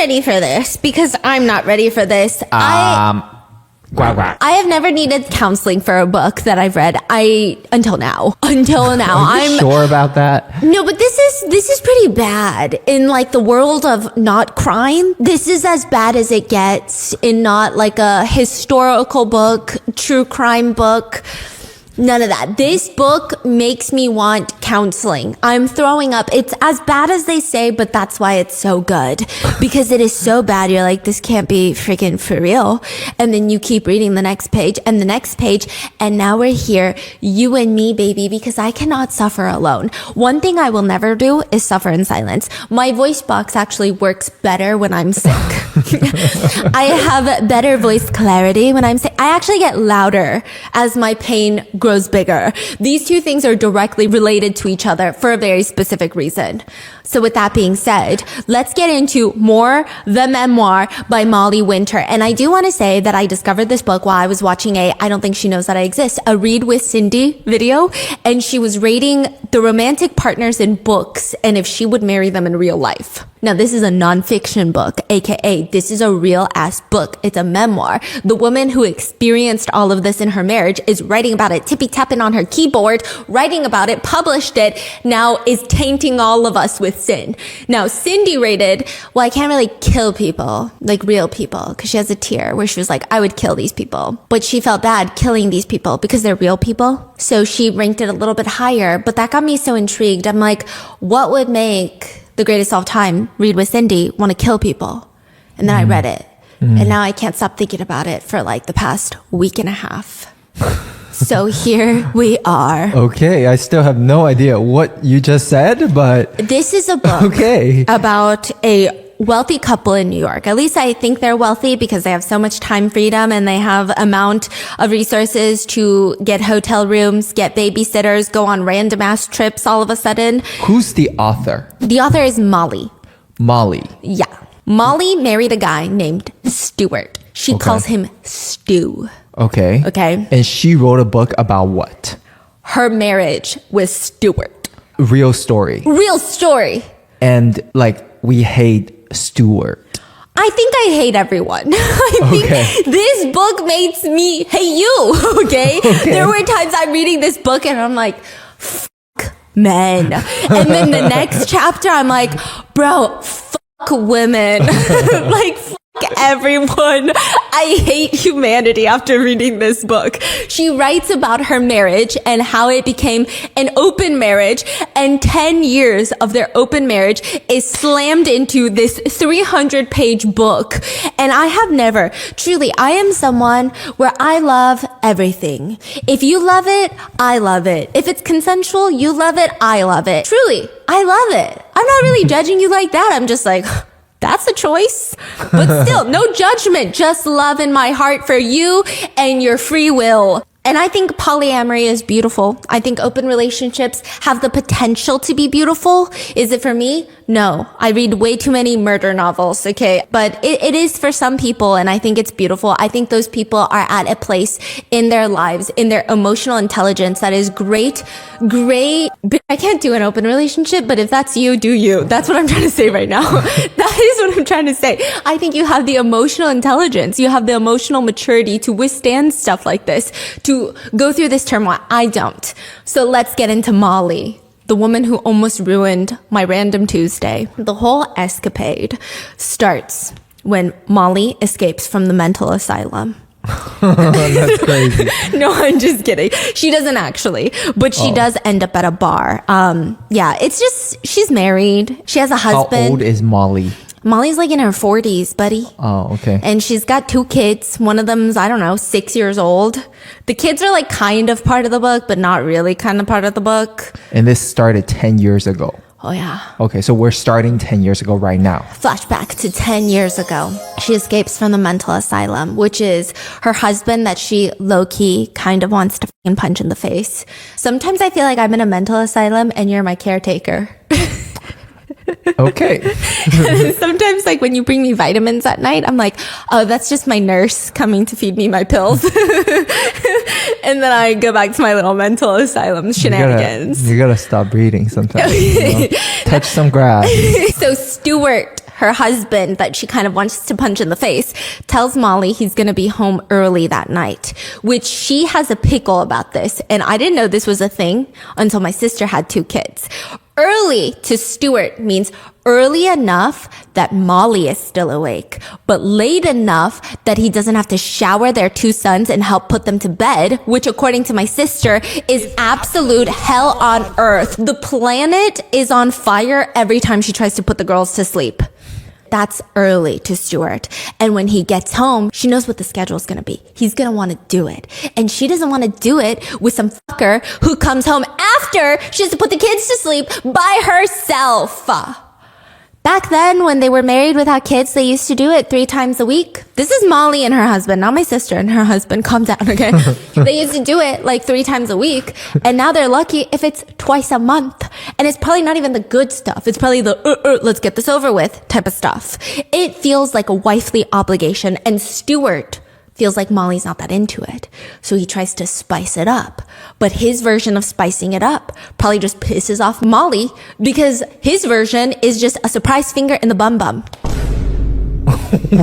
ready for this because I'm not ready for this. Quack. I have never needed counseling for a book that I've read. Until now. Are you sure about that? No, but this is pretty bad in like the world of not crime. This is as bad as it gets in not like a historical book, true crime book. None of that. This book makes me want counseling. I'm throwing up. It's as bad as they say, but that's why it's so good. Because it is so bad. You're like, this can't be freaking for real. And then you keep reading the next page and the next page. And now we're here, you and me, baby, because I cannot suffer alone. One thing I will never do is suffer in silence. My voice box actually works better when I'm sick. I have better voice clarity when I'm sick. I actually get louder as my pain grows bigger. These two things are directly related to each other for a very specific reason. So with that being said, let's get into more The Memoir by Molly Winter. And I do want to say that I discovered this book while I was watching I don't think she knows that I exist, a Read with Cindy video. And she was rating the romantic partners in books and if she would marry them in real life. Now, this is a nonfiction book, aka this is a real ass book. It's a memoir. The woman who experienced all of this in her marriage is writing about it, tippy-tapping on her keyboard, writing about it, published it, now is tainting all of us with sin. Now, Cindy rated, well, I can't really kill people, like real people, because she has a tier where she was like, I would kill these people. But she felt bad killing these people because they're real people. So she ranked it a little bit higher, but that got me so intrigued. I'm like, what would make The Greatest of All Time, Read with Cindy, want to kill people? And then I read it. And now I can't stop thinking about it for like the past week and a half. So here we are. Okay, I still have no idea what you just said, but... This is a book about a wealthy couple in New York. At least I think they're wealthy because they have so much time freedom and they have amount of resources to get hotel rooms, get babysitters, go on random ass trips all of a sudden. Who's the author? The author is Molly. Molly. Yeah. Molly married a guy named Stuart. She calls him Stu. Okay. And she wrote a book about what? Her marriage with Stuart. Real story. Real story. And like, we hate Stuart. I think I hate everyone. I think this book makes me hate you, okay? There were times I'm reading this book and I'm like, fuck men. And then the next chapter I'm like, bro, fuck women. Like, fuck everyone. I hate humanity after reading this book. She writes about her marriage and how it became an open marriage, and 10 years of their open marriage is slammed into this 300-page book. And I have never, truly, I am someone where I love everything. If you love it, I love it. If it's consensual, you love it, I love it. Truly, I love it. I'm not really judging you like that. I'm just like, that's a choice. But still, no judgment, just love in my heart for you and your free will. And I think polyamory is beautiful. I think open relationships have the potential to be beautiful. Is it for me? No. I read way too many murder novels, okay? But it is for some people, and I think it's beautiful. I think those people are at a place in their lives, in their emotional intelligence that is great. I can't do an open relationship, but if that's you, do you. That's what I'm trying to say right now. That is what I'm trying to say. I think you have the emotional intelligence. You have the emotional maturity to withstand stuff like this, to go through this turmoil. I don't. So let's get into Molly, the woman who almost ruined my random Tuesday. The whole escapade starts when Molly escapes from the mental asylum. That's crazy. No, I'm just kidding. She doesn't actually, but she does end up at a bar. It's just, she's married. She has a husband. How old is Molly? Molly's like in her 40s, buddy. Oh, okay. And she's got 2 kids. One of them's, I don't know, 6 years old. The kids are like kind of part of the book, but not really kind of part of the book. And this started 10 years ago. Oh, yeah. Okay, so we're starting 10 years ago right now. Flashback to 10 years ago. She escapes from the mental asylum, which is her husband that she low-key kind of wants to fucking punch in the face. Sometimes I feel like I'm in a mental asylum and you're my caretaker. Okay. And sometimes, like, when you bring me vitamins at night, I'm like, oh, that's just my nurse coming to feed me my pills. And then I go back to my little mental asylum shenanigans. You gotta stop breathing sometimes. Touch some grass. So Stuart, her husband that she kind of wants to punch in the face, tells Molly he's going to be home early that night, which she has a pickle about this. And I didn't know this was a thing until my sister had 2 kids. Early to Stuart means early enough that Molly is still awake, but late enough that he doesn't have to shower their 2 sons and help put them to bed, which according to my sister is absolute hell on earth. The planet is on fire every time she tries to put the girls to sleep. That's early to Stuart. And when he gets home, she knows what the schedule is going to be. He's going to want to do it. And she doesn't want to do it with some fucker who comes home after she has to put the kids to sleep by herself. Back then, when they were married without kids, they used to do it 3 times a week. This is Molly and her husband, not my sister and her husband. Calm down, okay? They used to do it like 3 times a week. And now they're lucky if it's twice a month. And it's probably not even the good stuff. It's probably the, let's get this over with type of stuff. It feels like a wifely obligation. And Stuart feels like Molly's not that into it. So he tries to spice it up. But his version of spicing it up probably just pisses off Molly because his version is just a surprise finger in the bum bum.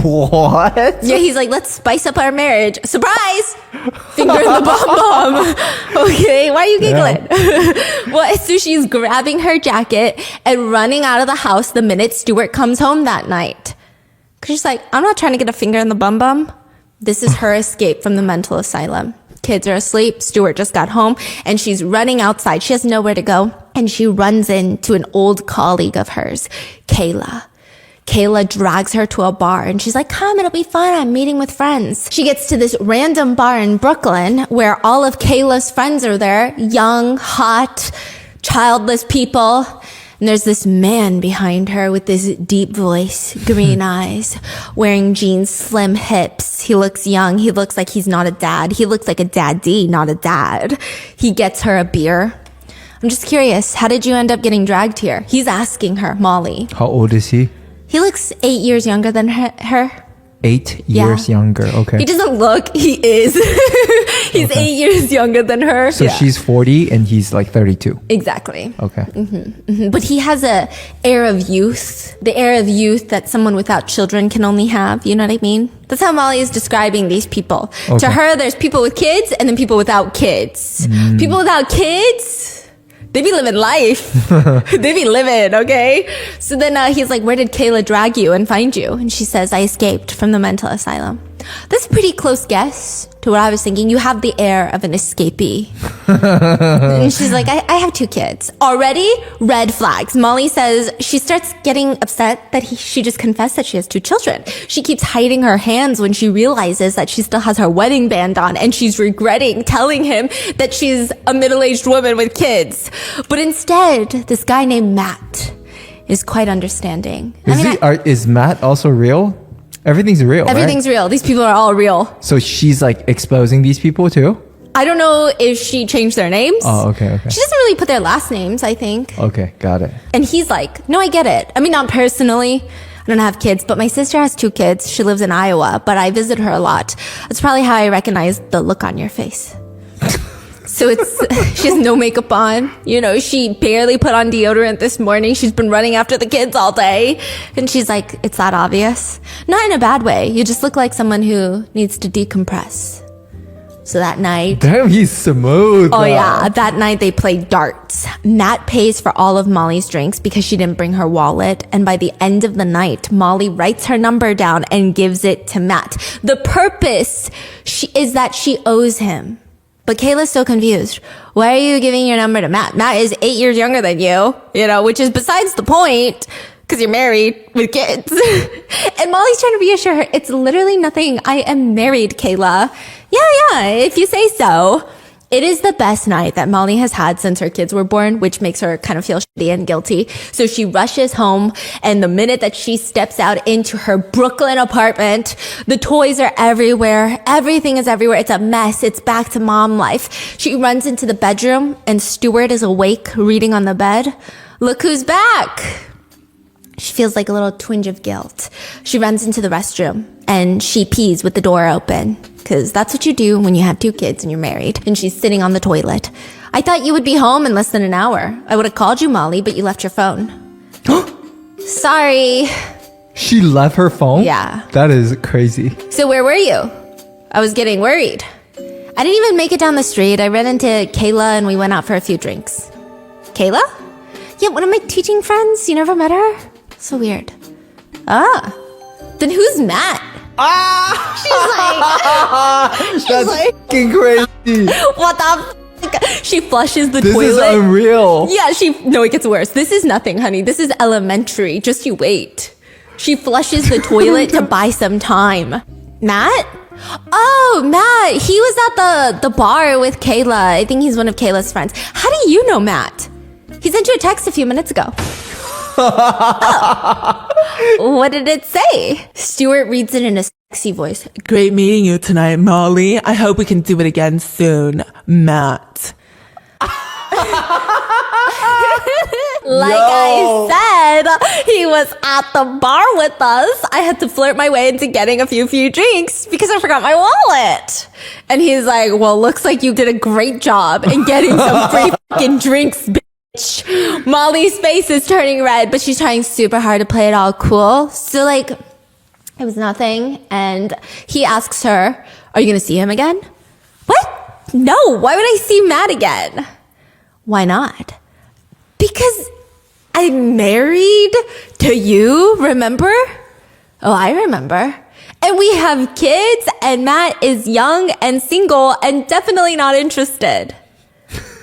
What? Yeah, he's like, let's spice up our marriage. Surprise! Finger in the bum bum. Okay, why are you giggling? Yeah. Well, so she's grabbing her jacket and running out of the house the minute Stuart comes home that night. Because she's like, I'm not trying to get a finger in the bum bum. This is her escape from the mental asylum. Kids are asleep. Stuart just got home and she's running outside. She has nowhere to go. And she runs into an old colleague of hers, Kayla. Kayla drags her to a bar and she's like, come, it'll be fun. I'm meeting with friends. She gets to this random bar in Brooklyn where all of Kayla's friends are there. Young, hot, childless people. And there's this man behind her with this deep voice, green eyes, wearing jeans, slim hips. He looks young. He looks like he's not a dad. He looks like a daddy, not a dad. He gets her a beer. I'm just curious, how did you end up getting dragged here? He's asking her, Molly. How old is he? He looks 8 years younger than her. 8 years younger. Okay. He doesn't look, he is. He's 8 years younger than her. So she's 40 and he's like 32. Exactly. Okay. But he has a air of youth, the air of youth that someone without children can only have. You know what I mean? That's how Molly is describing these people. Okay. To her, there's people with kids and then people without kids. People without kids, they be living life. They be living, okay? So then he's like, where did Kayla drag you and find you? And she says, I escaped from the mental asylum. That's a pretty close guess to what I was thinking. You have the air of an escapee. And she's like, I have 2 kids. Already, red flags. Molly says she starts getting upset that she just confessed that she has 2 children. She keeps hiding her hands when she realizes that she still has her wedding band on and she's regretting telling him that she's a middle-aged woman with kids. But instead, this guy named Matt is quite understanding. Is Matt also real? Everything's real, Everything's real. These people are all real. So she's like exposing these people too? I don't know if she changed their names. Oh, okay. She doesn't really put their last names, I think. Okay, got it. And he's like, no, I get it. I mean, not personally. I don't have kids, but my sister has 2 kids. She lives in Iowa, but I visit her a lot. That's probably how I recognize the look on your face. So she has no makeup on. You know, she barely put on deodorant this morning. She's been running after the kids all day. And she's like, it's that obvious. Not in a bad way. You just look like someone who needs to decompress. So that night... Damn, he's smooth. Oh, yeah. That night they played darts. Matt pays for all of Molly's drinks because she didn't bring her wallet. And by the end of the night, Molly writes her number down and gives it to Matt. The purpose is that she owes him. But Kayla's so confused. Why are you giving your number to Matt? Matt is 8 years younger than you, which is besides the point because you're married with kids. And Molly's trying to reassure her, it's literally nothing. I am married, Kayla. Yeah, if you say so. It is the best night that Molly has had since her kids were born, which makes her kind of feel shitty and guilty. So she rushes home, and the minute that she steps out into her Brooklyn apartment, the toys are everywhere. Everything is everywhere. It's a mess. It's back to mom life. She runs into the bedroom, and Stuart is awake, reading on the bed. Look who's back. She feels like a little twinge of guilt. She runs into the restroom, and she pees with the door open. Because that's what you do when you have 2 kids and you're married. And she's sitting on the toilet. I thought you would be home in less than an hour. I would have called you, Molly, but you left your phone. Sorry. She left her phone? Yeah. That is crazy. So where were you? I was getting worried. I didn't even make it down the street. I ran into Kayla and we went out for a few drinks. Kayla? Yeah, one of my teaching friends. You never met her? So weird. Ah. Then who's Matt? She's That's like, fucking crazy. what the f-? She flushes the This toilet. is unreal. Yeah, no, it gets worse. This is nothing, honey. This is elementary. Just you wait. She flushes the toilet to buy some time. Matt? Oh, Matt. He was at the bar with Kayla. I think he's one of Kayla's friends. How do you know Matt? He sent you a text a few minutes ago. Oh. What did it say? Stuart reads it in a sexy voice. Great meeting you tonight, Molly. I hope we can do it again soon, Matt. I said, he was at the bar with us. I had to flirt my way into getting a few drinks because I forgot my wallet. And he's like, well, looks like you did a great job in getting some free fucking drinks, bitch. Molly's face is turning red, but she's trying super hard to play it all cool. So like, it was nothing. And he asks her, are you going to see him again? What? No, why would I see Matt again? Why not? Because I'm married to you, remember? Oh, I remember. And we have kids, and Matt is young and single and definitely not interested.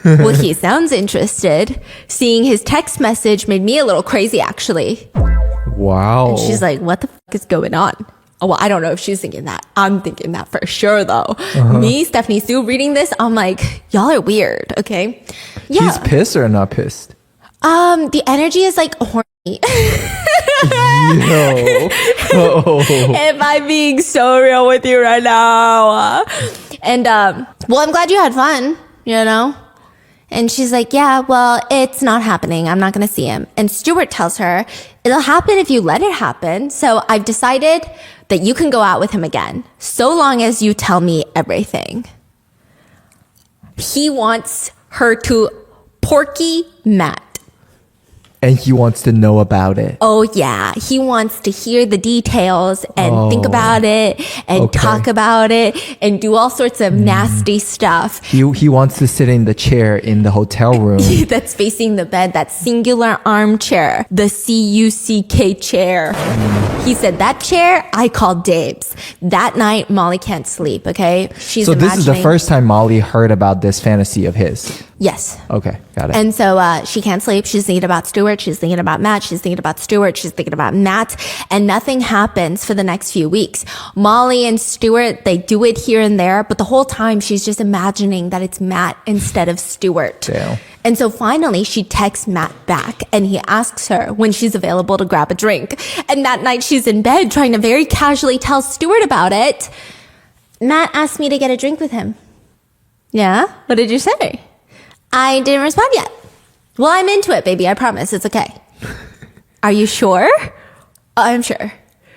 Well, he sounds interested. Seeing his text message made me a little crazy, actually. Wow. And she's like, what the fuck is going on? Oh, well, I don't know if she's thinking that. I'm thinking that for sure, though. Me, Stephanie Soo, reading this, I'm like, y'all are weird, okay? Yeah. He's pissed or not pissed? The energy is like horny. Yo. Oh. Am I being so real with you right now? And, well, I'm glad you had fun, you know? And she's like, yeah, well, it's not happening. I'm not going to see him. And Stuart tells her, it'll happen if you let it happen. So I've decided that you can go out with him again, so long as you tell me everything. He wants her to porky Matt. And he wants to know about it. Oh, yeah. He wants to hear the details and think about it and talk about it and do all sorts of nasty stuff. He wants to sit in the chair in the hotel room. That's facing the bed, that singular armchair, the CUCK chair. He said, that chair, I call dibs. That night, Molly can't sleep, okay? She's So this is the first time Molly heard about this fantasy of his. Yes. Okay, got it. And so she can't sleep. She's thinking about Stuart. She's thinking about Matt. She's thinking about Stuart. She's thinking about Matt. And nothing happens for the next few weeks. Molly and Stuart, they do it here and there. But the whole time, she's just imagining that it's Matt instead of Stuart. Damn. And so finally, she texts Matt back. And he asks her when she's available to grab a drink. And that night, she's in bed trying to very casually tell Stuart about it. Matt asked me to get a drink with him. Yeah? What did you say? I didn't respond yet. Well, I'm into it, baby. I promise. It's okay. Are you sure? I'm sure.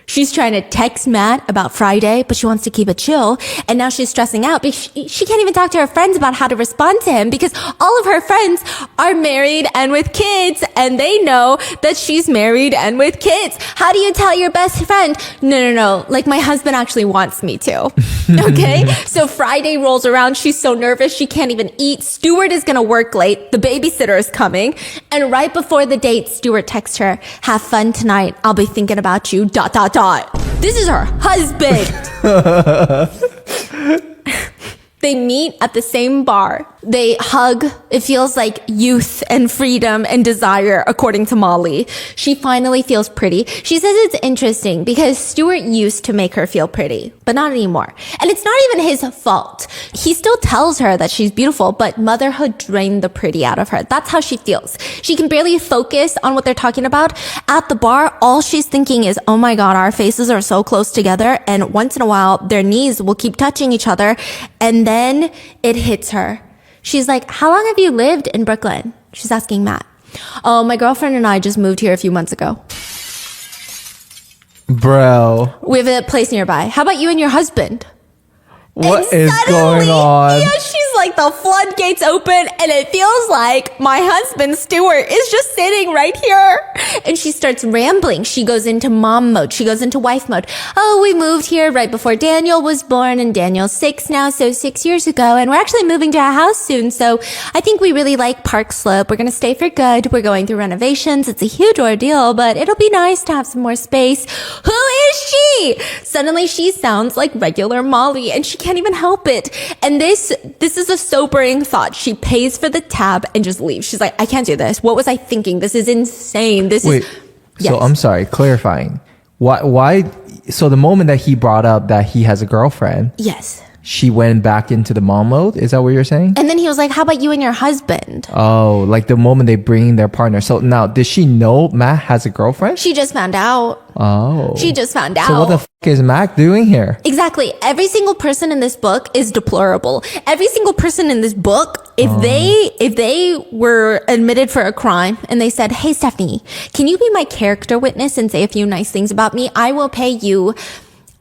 She's trying to text Matt about Friday, but she wants to keep it chill. And now she's stressing out because she can't even talk to her friends about how to respond to him because all of her friends are married and with kids and they know that she's married and with kids. How do you tell your best friend? No. Like my husband actually wants me to. Okay. So Friday rolls around. She's so nervous. She can't even eat. Stuart is going to work late. The babysitter is coming. And right before the date, Stuart texts her, have fun tonight. I'll be thinking about you. ... This is her husband. They meet at the same bar. They hug. It feels like youth and freedom and desire, according to Molly. She finally feels pretty. She says it's interesting because Stuart used to make her feel pretty, but not anymore. And it's not even his fault. He still tells her that she's beautiful, but motherhood drained the pretty out of her. That's how she feels. She can barely focus on what they're talking about. At the bar, all she's thinking is, oh my God, our faces are so close together. And once in a while, their knees will keep touching each other. And then it hits her. She's like, how long have you lived in Brooklyn? She's asking Matt. Oh, my girlfriend and I just moved here a few months ago. Bro. We have a place nearby. How about you and your husband? What And is suddenly, going on? Yeah, she's like the floodgates open and it feels like my husband, Stuart, is just sitting right here. And she starts rambling. She goes into mom mode. She goes into wife mode. Oh, we moved here right before Daniel was born, and Daniel's 6 now, so 6 years ago. And we're actually moving to a house soon. So I think we really like Park Slope. We're going to stay for good. We're going through renovations. It's a huge ordeal, but it'll be nice to have some more space. Who is she? Suddenly she sounds like regular Molly, and she can't even help it. And this is a sobering thought. She pays for the tab and just leaves. She's like, I can't do this. What was I thinking? This is insane. Wait, Yes. so I'm sorry, clarifying. Why? So the moment that he brought up that he has a girlfriend, Yes. she went back into the mom mode? Is that what you're saying? And then he was like, how about you and your husband? Oh, like the moment they bring their partner. So now, did she know Matt has a girlfriend? She just found out. Oh. She just found out. So what the is Mac doing here? Exactly. Every single person in this book is deplorable. Every single person in this book, if they were admitted for a crime and they said, hey, Stephanie, can you be my character witness and say a few nice things about me? I will pay you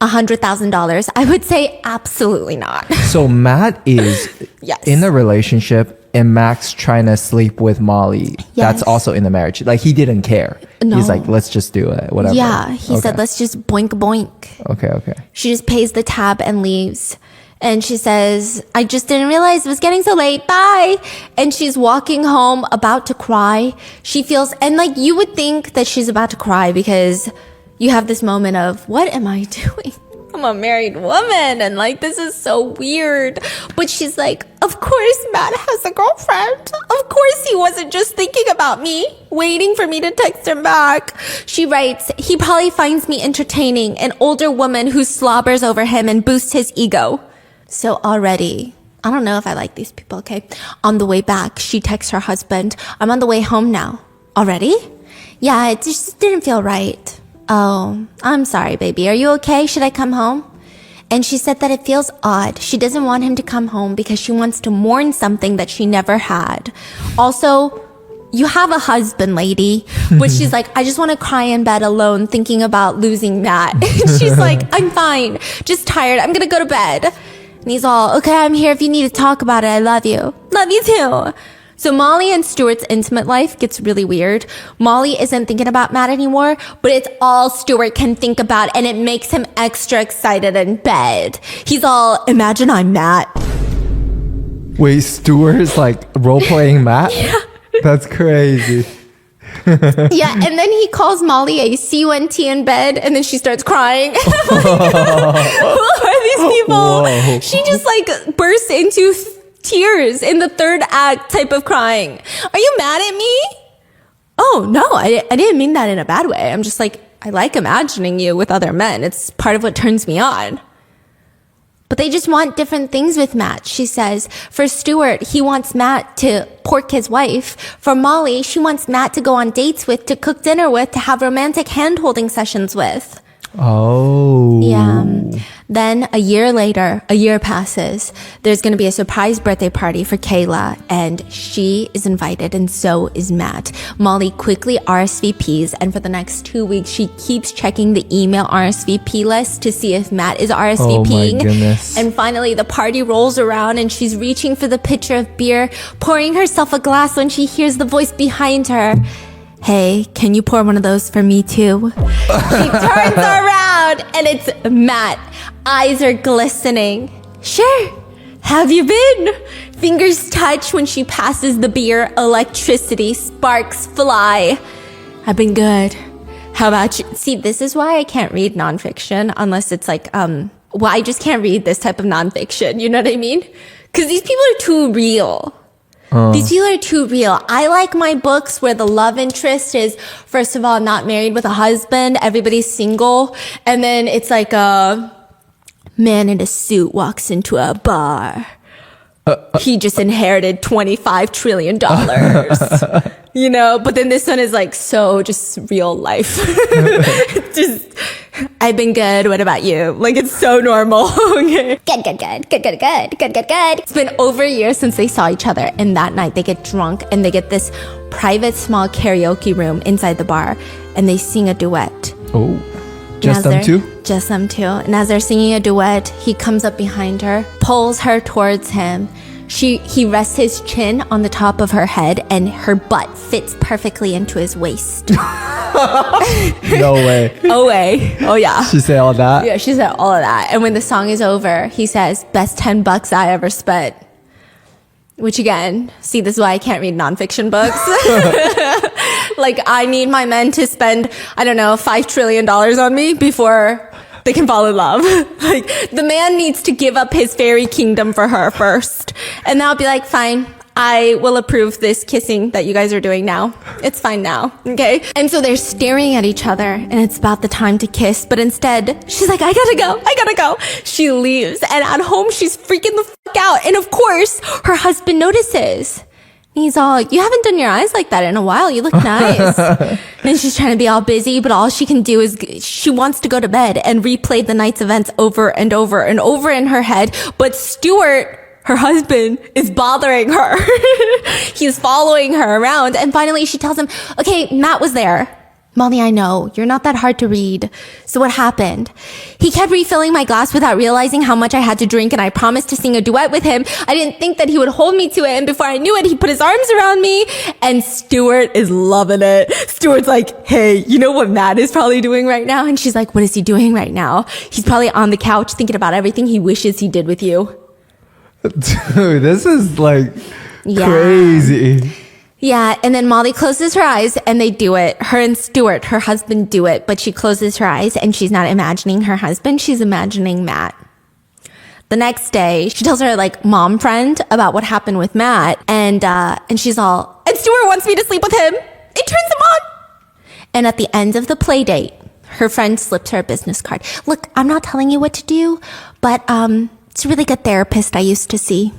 $100,000. I would say absolutely not. So Matt is Yes. in a relationship and Mac's trying to sleep with Molly. That's Yes. also in the marriage. Like he didn't care. No. He's like, let's just do it. Whatever. Yeah. He said, Okay. let's just boink boink. Okay. She just pays the tab and leaves. And she says, I just didn't realize it was getting so late. Bye. And she's walking home about to cry. She feels, and like you would think that she's about to cry because you have this moment of, what am I doing? I'm a married woman and like this is so weird. But she's like, of course Matt has a girlfriend. Of course he wasn't just thinking about me, waiting for me to text him back. She writes, he probably finds me entertaining, an older woman who slobbers over him and boosts his ego. So already, I don't know if I like these people, okay? On the way back, she texts her husband, I'm on the way home now. Already? Yeah, it just didn't feel right. Oh, I'm sorry, baby. Are you okay? Should I come home? And she said that it feels odd. She doesn't want him to come home because she wants to mourn something that she never had. Also, you have a husband, lady. But she's like, I just want to cry in bed alone thinking about losing Matt. And she's like, I'm fine. Just tired. I'm going to go to bed. And he's all, okay, I'm here if you need to talk about it. I love you. Love you too. So Molly and Stuart's intimate life gets really weird. Molly isn't thinking about Matt anymore, but it's all Stuart can think about, and it makes him extra excited in bed. He's all, imagine I'm Matt. Wait, Stuart's like role-playing Matt? Yeah. That's crazy. Yeah, and then he calls Molly a C-U-N-T in bed, and then she starts crying. Who are these people? Whoa. She just like bursts into tears in the third act type of crying. Are you mad at me? Oh, no, I didn't mean that in a bad way. I'm just like, I like imagining you with other men. It's part of what turns me on. But they just want different things with Matt, she says. For Stuart, he wants Matt to pork his wife. For Molly, she wants Matt to go on dates with, to cook dinner with, to have romantic hand-holding sessions with. Oh. Yeah. Then a year passes. There's going to be a surprise birthday party for Kayla, and she is invited, and so is Matt. Molly quickly RSVPs, and for the next 2 weeks, she keeps checking the email RSVP list to see if Matt is RSVPing. Oh my goodness. And finally, the party rolls around, and she's reaching for the pitcher of beer, pouring herself a glass when she hears the voice behind her. Hey, can you pour one of those for me too? She turns around and it's Matt. Eyes are glistening. Sure. Have you been? Fingers touch when she passes the beer. Electricity, sparks fly. I've been good. How about you? See, this is why I can't read nonfiction unless it's like, I just can't read this type of nonfiction. You know what I mean? Because these people are too real. These people are too real. I like my books where the love interest is, first of all, not married with a husband. Everybody's single. And then it's like a man in a suit walks into a bar. He just inherited $25 trillion. You know, but then this one is like so just real life. Just, I've been good. What about you? Like it's so normal. Okay. Good. It's been over a year since they saw each other, and that night they get drunk and they get this private small karaoke room inside the bar, and they sing a duet. Oh, just them two? Just them two. And as they're singing a duet, he comes up behind her, pulls her towards him. He rests his chin on the top of her head and her butt fits perfectly into his waist. No way. Oh way. Oh yeah. She said all that? Yeah, she said all of that. And when the song is over, he says, best $10 I ever spent. Which again, see, this is why I can't read nonfiction books. Like, I need my men to spend, I don't know, $5 trillion on me before they can fall in love. Like, the man needs to give up his fairy kingdom for her first. And then I'll be like, fine, I will approve this kissing that you guys are doing now. It's fine now, okay? And so they're staring at each other, and it's about the time to kiss, but instead, she's like, I gotta go. She leaves, and at home, she's freaking the fuck out. And of course, her husband notices. He's all, you haven't done your eyes like that in a while. You look nice. And she's trying to be all busy, but all she can do is she wants to go to bed and replay the night's events over and over and over in her head. But Stuart, her husband, is bothering her. He's following her around. And finally she tells him, okay, Matt was there. Molly, I know you're not that hard to read. So what happened? He kept refilling my glass without realizing how much I had to drink, and I promised to sing a duet with him. I didn't think that he would hold me to it, and before I knew it, he put his arms around me, and Stuart is loving it. Stuart's like, hey, you know what Matt is probably doing right now? And she's like, what is he doing right now? He's probably on the couch thinking about everything he wishes he did with you. Dude, this is like Yeah. crazy. Yeah, and then Molly closes her eyes and they do it. Her and Stuart, her husband, do it, but she closes her eyes and she's not imagining her husband, she's imagining Matt. The next day, she tells her like mom friend about what happened with Matt, and she's all, and Stuart wants me to sleep with him. It turns him on. And at the end of the play date, her friend slips her a business card. Look, I'm not telling you what to do, but it's a really good therapist I used to see.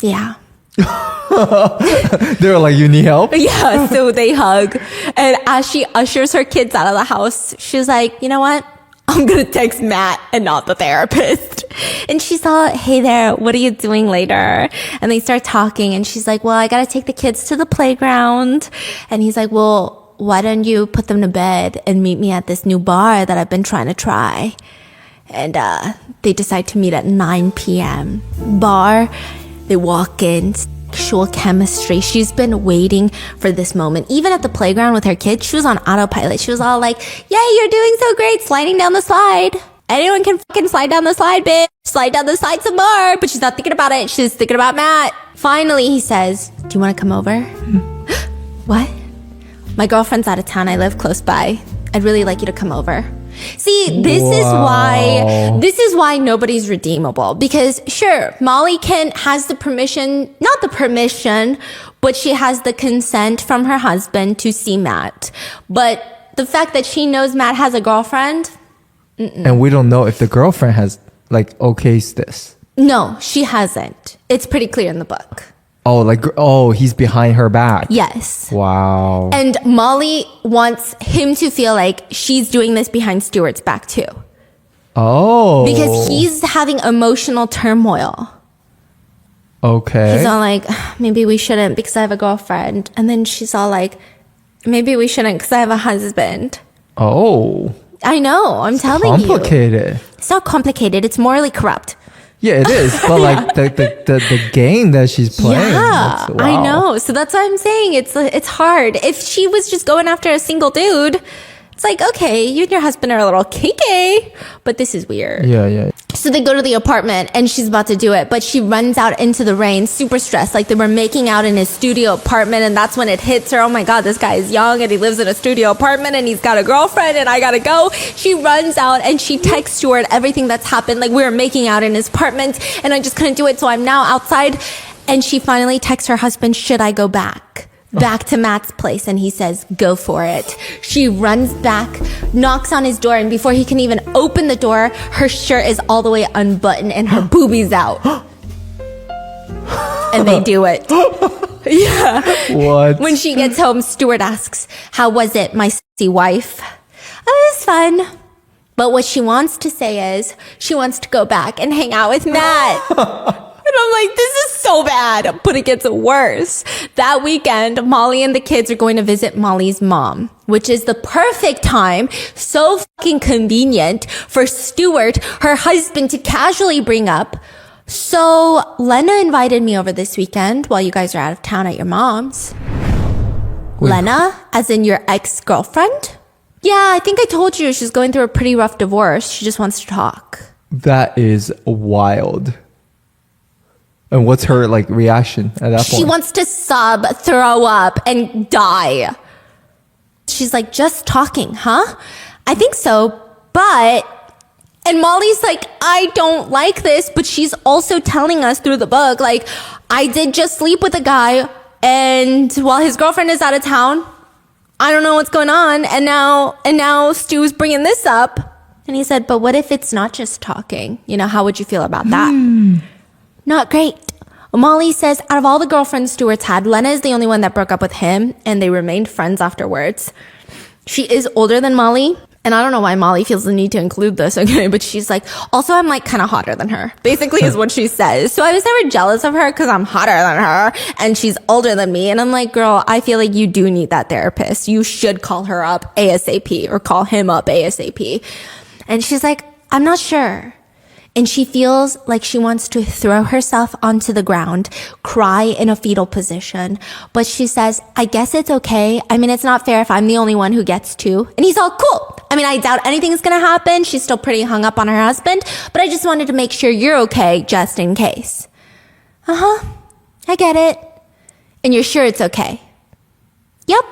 Yeah. They were like, you need help? Yeah, so they hug. And as she ushers her kids out of the house, she's like, you know what? I'm going to text Matt and not the therapist. And she's all, hey there, what are you doing later? And they start talking and she's like, well, I got to take the kids to the playground. And he's like, well, why don't you put them to bed and meet me at this new bar that I've been trying to try? And they decide to meet at 9 p.m. Bar. They walk in, sexual chemistry. She's been waiting for this moment. Even at the playground with her kids, she was on autopilot. She was all like, yay, you're doing so great, sliding down the slide. Anyone can fucking slide down the slide, bitch. Slide down the slide some more. But she's not thinking about it. She's thinking about Matt. Finally, he says, do you want to come over? What? My girlfriend's out of town. I live close by. I'd really like you to come over. See, this is why nobody's redeemable, because sure, Molly has the permission, not the permission, but she has the consent from her husband to see Matt. But the fact that she knows Matt has a girlfriend, and we don't know if the girlfriend has like okays this. No, she hasn't. It's pretty clear in the book. Oh, he's behind her back. Yes. Wow. And Molly wants him to feel like she's doing this behind Stuart's back too. Oh. Because he's having emotional turmoil. Okay. He's all like, maybe we shouldn't because I have a girlfriend. And then she's all like, maybe we shouldn't because I have a husband. Oh. I know. I'm telling you. Complicated. It's not complicated. It's morally corrupt. Yeah, it is. But like the game that she's playing. Yeah, wow. I know. So that's what I'm saying. It's hard. If she was just going after a single dude, it's like, okay, you and your husband are a little kinky, but this is weird. Yeah. So they go to the apartment and she's about to do it, but she runs out into the rain, super stressed. Like they were making out in his studio apartment, and that's when it hits her. Oh my God, this guy is young and he lives in a studio apartment and he's got a girlfriend and I gotta go. She runs out and she texts Stuart everything that's happened. Like we were making out in his apartment and I just couldn't do it. So I'm now outside. And she finally texts her husband, should I go back to Matt's place? And he says, go for it. She runs back, knocks on his door, and before he can even open the door, her shirt is all the way unbuttoned and her boobies out. And they do it. Yeah. What? When she gets home, Stuart asks, how was it, my sexy wife? Oh, it was fun. But what she wants to say is she wants to go back and hang out with Matt. And I'm like, this is so bad, but it gets worse. That weekend, Molly and the kids are going to visit Molly's mom, which is the perfect time, so fucking convenient for Stuart, her husband, to casually bring up So Lena invited me over this weekend while you guys are out of town at your mom's. Wait. Lena, as in your ex-girlfriend? Yeah, I think I told you she's going through a pretty rough divorce. She just wants to talk. That is wild. And what's her like reaction at that point? She wants to sob, throw up, and die. She's like, just talking, huh? I think so, but... And Molly's like, I don't like this, but she's also telling us through the book, like, I did just sleep with a guy, and while his girlfriend is out of town, I don't know what's going on, and now Stu's bringing this up. And he said, but what if it's not just talking? You know, how would you feel about that? Not great. Molly says, out of all the girlfriends Stuart's had, Lena is the only one that broke up with him, and they remained friends afterwards. She is older than Molly. And I don't know why Molly feels the need to include this, okay? But she's like, also, I'm like kind of hotter than her, basically is what she says. So I was never jealous of her because I'm hotter than her and she's older than me. And I'm like, girl, I feel like you do need that therapist. You should call her up ASAP or call him up ASAP. And she's like, I'm not sure. And she feels like she wants to throw herself onto the ground, cry in a fetal position. But she says, I guess it's okay. I mean, it's not fair if I'm the only one who gets to. And he's all cool. I mean, I doubt anything's going to happen. She's still pretty hung up on her husband. But I just wanted to make sure you're okay just in case. Uh-huh. I get it. And you're sure it's okay? Yep.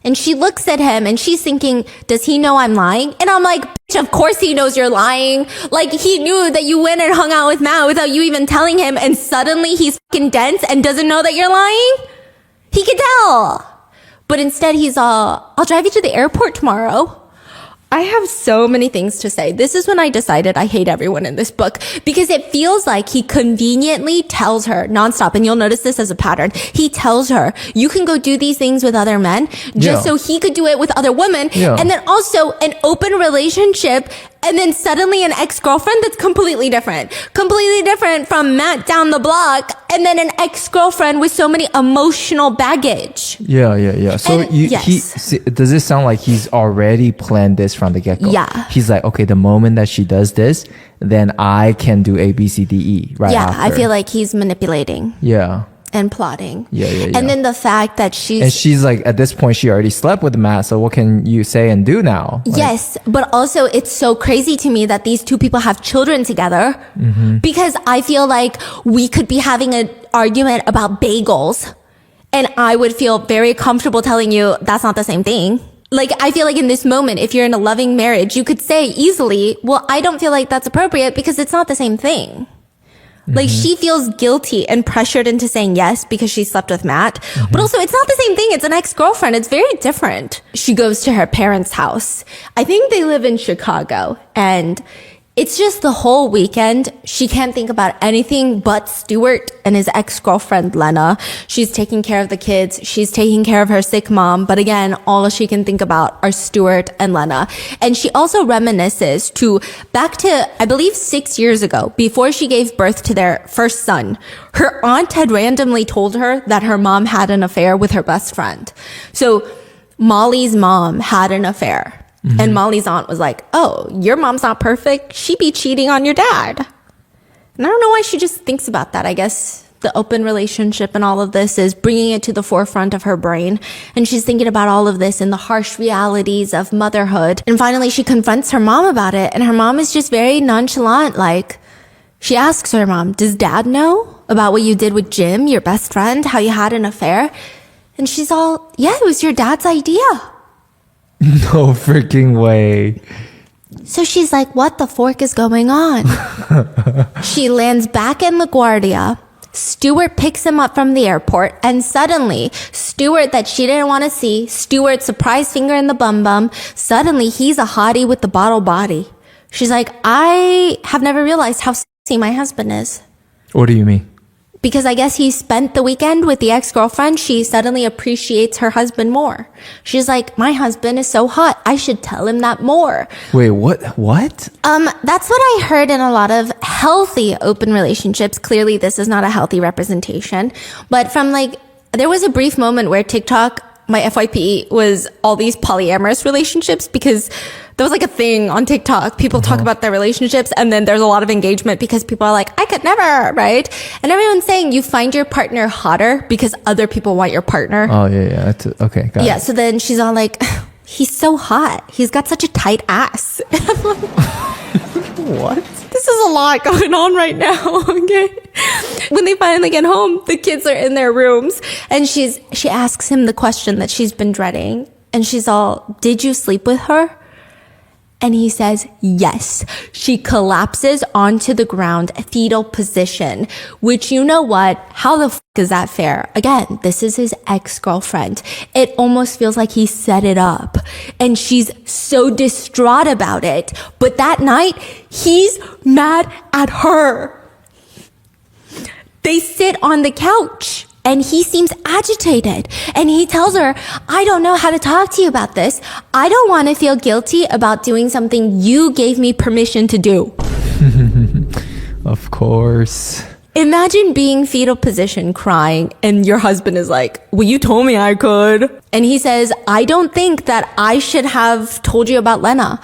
And she looks at him and she's thinking, does he know I'm lying? And I'm like, bitch, of course he knows you're lying. Like, he knew that you went and hung out with Matt without you even telling him, and suddenly he's fucking dense and doesn't know that you're lying? He could tell. But instead he's all, I'll drive you to the airport tomorrow. I have so many things to say. This is when I decided I hate everyone in this book, because it feels like he conveniently tells her nonstop, and you'll notice this as a pattern. He tells her, you can go do these things with other men just so he could do it with other women. Yeah. And then also an open relationship, and then suddenly an ex-girlfriend that's completely different from Matt down the block, and then an ex-girlfriend with so many emotional baggage. Yeah. So And yes. does it sound like he's already planned this from the get-go? Yeah. He's like, okay, the moment that she does this, then I can do A, B, C, D, E right Yeah, after. I feel like he's manipulating Yeah. and plotting. Yeah. And then the fact that she's like, at this point, she already slept with Matt, so what can you say and do now? Like, yes, but also it's so crazy to me that these two people have children together, because I feel like we could be having an argument about bagels and I would feel very comfortable telling you that's not the same thing. Like, I feel like in this moment, if you're in a loving marriage, you could say easily, well, I don't feel like that's appropriate because it's not the same thing. Like, she feels guilty and pressured into saying yes because she slept with Matt. But also, it's not the same thing. It's an ex-girlfriend. It's very different. She goes to her parents' house. I think they live in Chicago. And it's just the whole weekend. She can't think about anything but Stuart and his ex-girlfriend, Lena. She's taking care of the kids. She's taking care of her sick mom. But again, all she can think about are Stuart and Lena. And she also reminisces to back to, I believe, 6 years ago, before she gave birth to their first son. Her aunt had randomly told her that her mom had an affair with her best friend. So Molly's mom had an affair. And Molly's aunt was like, oh, your mom's not perfect. She be cheating on your dad. And I don't know why she just thinks about that. I guess the open relationship and all of this is bringing it to the forefront of her brain. And she's thinking about all of this and the harsh realities of motherhood. And finally, she confronts her mom about it. And her mom is just very nonchalant. Like, she asks her mom, does dad know about what you did with Jim, your best friend, how you had an affair? And she's all, yeah, it was your dad's idea. No freaking way. So she's like, what the fork is going on? She lands back in LaGuardia. Stuart picks him up from the airport, and suddenly, Stuart that she didn't want to see, Stuart surprise finger in the bum, suddenly he's a hottie with the bottle body. She's like, I have never realized how sexy my husband is. What do you mean? Because I guess he spent the weekend with the ex-girlfriend, she suddenly appreciates her husband more. She's like, my husband is so hot. I should tell him that more. Wait, what? That's what I heard in a lot of healthy open relationships. Clearly, this is not a healthy representation. But from there was a brief moment where TikTok, my FYP, was all these polyamorous relationships because There was like a thing on TikTok. People talk about their relationships, and then there's a lot of engagement because people are like, I could never, right? And everyone's saying you find your partner hotter because other people want your partner. Oh, yeah. Okay, got it. So then she's all like, he's so hot. He's got such a tight ass. And I'm like, What? this is a lot going on right now, okay? When they finally get home, the kids are in their rooms, and she asks him the question that she's been dreading. And she's all, did you sleep with her? And he says, yes. She collapses onto the ground, fetal position, which, you know what? How the is that fair? Again, this is his ex-girlfriend. It almost feels like he set it up. And she's so distraught about it. But that night, he's mad at her. They sit on the couch. And he seems agitated. And he tells her, I don't know how to talk to you about this. I don't want to feel guilty about doing something you gave me permission to do. Of course. Imagine being fetal position crying and your husband is like, well, you told me I could. And he says, I don't think that I should have told you about Lena.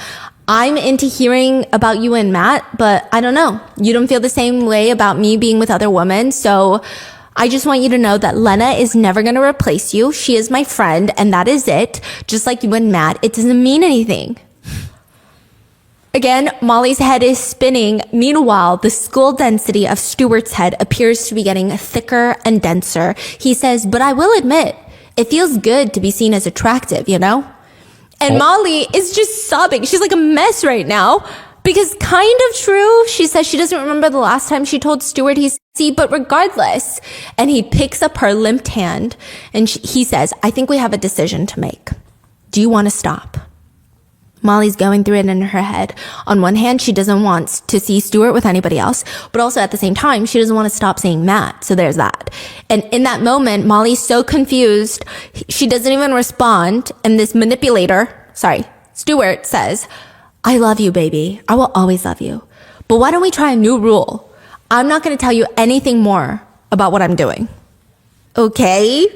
I'm into hearing about you and Matt, but I don't know. You don't feel the same way about me being with other women. So I just want you to know that Lena is never going to replace you. She is my friend, and that is it. Just like you and Matt, it doesn't mean anything. Again, Molly's head is spinning. Meanwhile, the skull density of Stuart's head appears to be getting thicker and denser. He says, but I will admit, it feels good to be seen as attractive, you know? And Molly is just sobbing. She's like a mess right now. Because kind of true, she says she doesn't remember the last time she told Stuart he's sexy, but regardless. And he picks up her limped hand and he says, I think we have a decision to make. Do you want to stop? Molly's going through it in her head. On one hand, she doesn't want to see Stuart with anybody else, but also at the same time, she doesn't want to stop seeing Matt. So there's that. And in that moment, Molly's so confused, she doesn't even respond. And this Stuart says, I love you, baby. I will always love you. But why don't we try a new rule? I'm not going to tell you anything more about what I'm doing. Okay?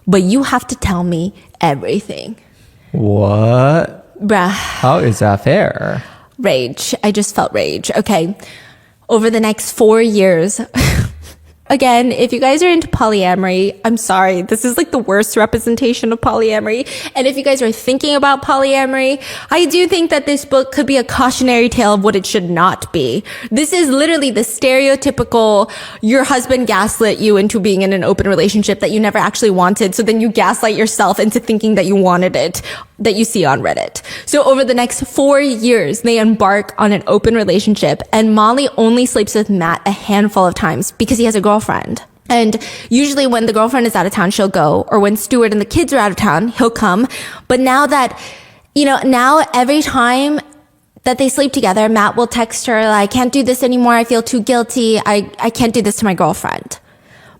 But you have to tell me everything. What? Bruh. How is that fair? Rage. I just felt rage. Okay. Over the next 4 years... Again, if you guys are into polyamory, I'm sorry. This is like the worst representation of polyamory. And if you guys are thinking about polyamory, I do think that this book could be a cautionary tale of what it should not be. This is literally the stereotypical, your husband gaslit you into being in an open relationship that you never actually wanted. So then you gaslight yourself into thinking that you wanted it, that you see on Reddit. So over the next 4 years, they embark on an open relationship, and Molly only sleeps with Matt a handful of times because he has a girlfriend. And usually when the girlfriend is out of town, she'll go, or when Stuart and the kids are out of town, he'll come. But now that, now every time that they sleep together, Matt will text her, I can't do this anymore. I feel too guilty. I can't do this to my girlfriend.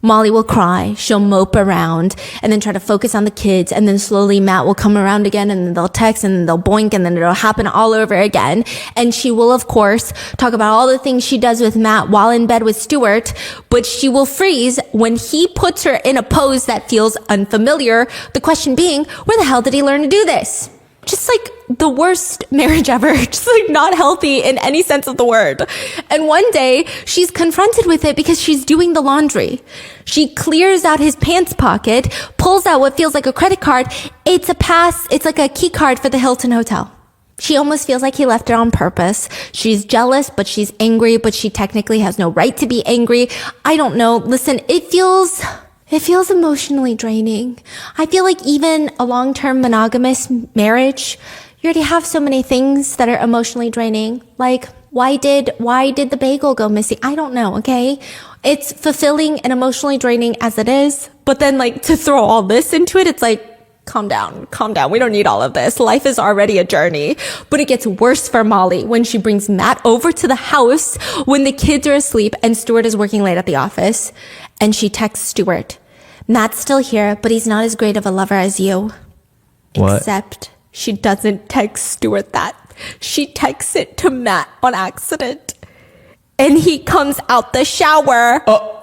Molly will cry, she'll mope around, and then try to focus on the kids, and then slowly Matt will come around again, and then they'll text, and then they'll boink, and then it'll happen all over again. And she will, of course, talk about all the things she does with Matt while in bed with Stuart, but she will freeze when he puts her in a pose that feels unfamiliar. The question being, where the hell did he learn to do this? Just like the worst marriage ever, just like not healthy in any sense of the word. And one day she's confronted with it because she's doing the laundry. She clears out his pants pocket, pulls out what feels like a credit card. It's like a key card for the Hilton Hotel. She almost feels like he left it on purpose. She's jealous, but she's angry, but she technically has no right to be angry. I don't know. Listen, it feels emotionally draining. I feel like even a long-term monogamous marriage, you already have so many things that are emotionally draining. Like, why did the bagel go missing? I don't know, okay? It's fulfilling and emotionally draining as it is. But then like to throw all this into it, it's like, calm down. We don't need all of this. Life is already a journey. But it gets worse for Molly when she brings Matt over to the house when the kids are asleep and Stuart is working late at the office. And she texts Stuart, Matt's still here, but he's not as great of a lover as you. What? Except she doesn't text Stuart that. She texts it to Matt on accident. And he comes out the shower. Oh.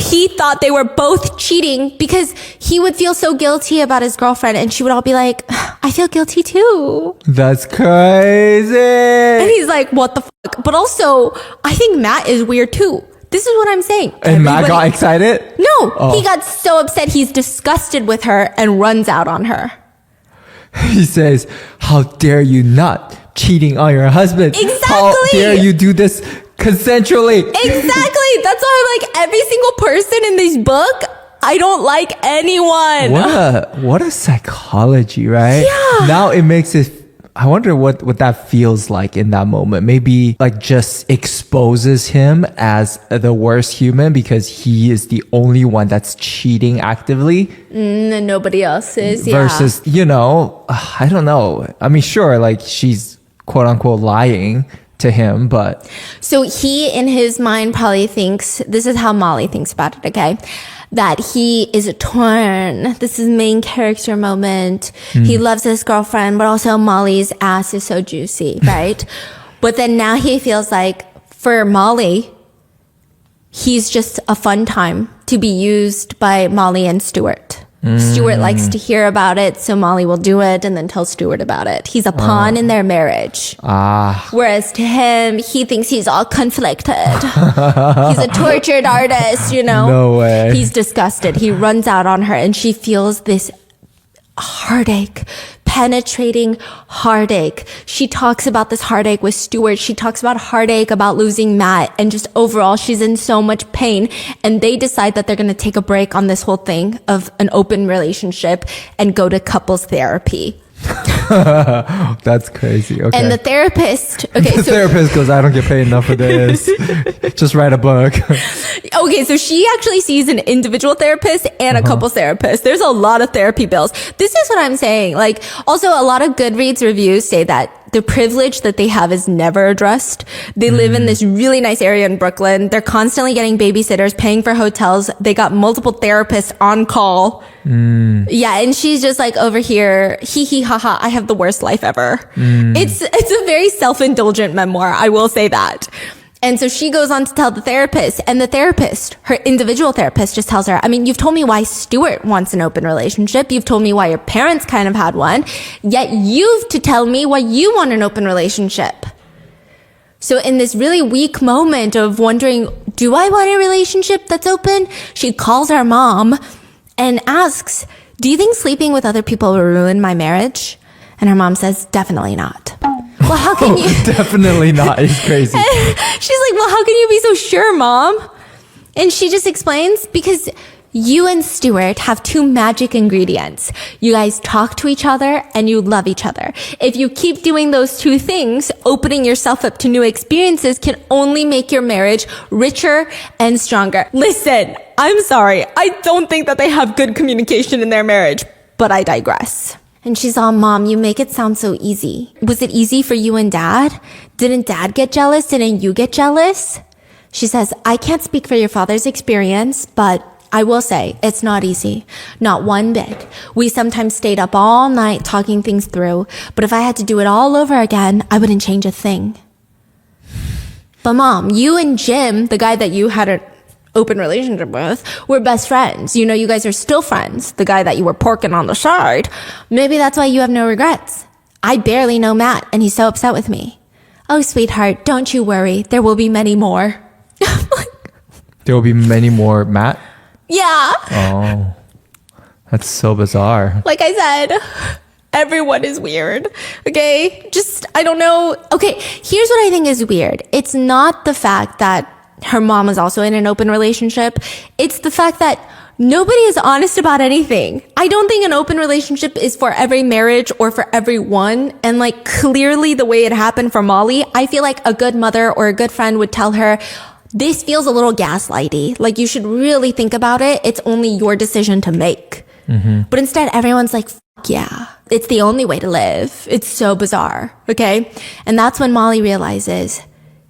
he thought they were both cheating because he would feel so guilty about his girlfriend and she would all be like, I feel guilty too. That's crazy. And he's like, what the fuck? But also, I think Matt is weird too. This is what I'm saying. And Matt got excited? No, he got so upset he's disgusted with her and runs out on her. He says, how dare you not cheating on your husband? Exactly. How dare you do this consensually? Exactly. That's why I'm like, every single person in this book, I don't like anyone. What a psychology, right? Yeah. Now it makes it, I wonder what that feels like in that moment. Maybe like just exposes him as the worst human because he is the only one that's cheating actively. And nobody else is. Versus, you know, I don't know. I mean, sure, like she's quote unquote lying to him, but. So he in his mind probably thinks, this is how Molly thinks about it, okay? That he is torn. This is main character moment. He loves his girlfriend, but also Molly's ass is so juicy, right? But then now he feels like for Molly, he's just a fun time to be used by Molly and Stuart. Stuart likes to hear about it, so Molly will do it and then tell Stuart about it. He's a pawn in their marriage. Whereas to him, he thinks he's all conflicted. He's a tortured artist, you know? No way. He's disgusted. He runs out on her and she feels this heartache, penetrating heartache. She talks about this heartache with Stuart. She talks about heartache about losing Matt, and just overall she's in so much pain, and they decide that they're going to take a break on this whole thing of an open relationship and go to couples therapy. That's crazy. Okay. And the therapist, okay, The therapist goes, I don't get paid enough for this. Just write a book. okay, so she actually sees an individual therapist and a couples therapist. There's a lot of therapy bills. This is what I'm saying. Like, also a lot of Goodreads reviews say that the privilege that they have is never addressed. They live in this really nice area in Brooklyn. They're constantly getting babysitters, paying for hotels. They got multiple therapists on call. Yeah, and she's just like over here, hee hee ha ha, I have the worst life ever. It's a very self-indulgent memoir, I will say that. And so she goes on to tell the therapist, and the therapist, her individual therapist, just tells her, I mean, you've told me why Stuart wants an open relationship. You've told me why your parents kind of had one. Yet you've to tell me why you want an open relationship. So in this really weak moment of wondering, do I want a relationship that's open? She calls her mom and asks, do you think sleeping with other people will ruin my marriage? And her mom says, definitely not. Well, how can you? Definitely not. It's crazy. She's like, well, how can you be so sure, Mom? And she just explains, because you and Stuart have two magic ingredients. You guys talk to each other and you love each other. If you keep doing those two things, opening yourself up to new experiences can only make your marriage richer and stronger. Listen, I'm sorry. I don't think that they have good communication in their marriage, but I digress. And she's all, Mom, you make it sound so easy. Was it easy for you and Dad? Didn't Dad get jealous? Didn't you get jealous? She says, I can't speak for your father's experience, but I will say it's not easy. Not one bit. We sometimes stayed up all night talking things through, but if I had to do it all over again, I wouldn't change a thing. But Mom, you and Jim, the guy that you had an open relationship with, we're best friends. You know, you guys are still friends. The guy that you were porking on the side. Maybe that's why you have no regrets. I barely know Matt, and he's so upset with me. Oh, sweetheart, don't you worry. There will be many more. There will be many more, Matt? Yeah. Oh, that's so bizarre. Like I said, everyone is weird. Okay? Just, I don't know. Okay, here's what I think is weird. It's not the fact that her mom is also in an open relationship. It's the fact that nobody is honest about anything. I don't think an open relationship is for every marriage or for everyone. And like clearly the way it happened for Molly, I feel like a good mother or a good friend would tell her, this feels a little gaslighty. Like you should really think about it. It's only your decision to make. But instead everyone's like, fuck yeah, it's the only way to live. It's so bizarre. Okay. And that's when Molly realizes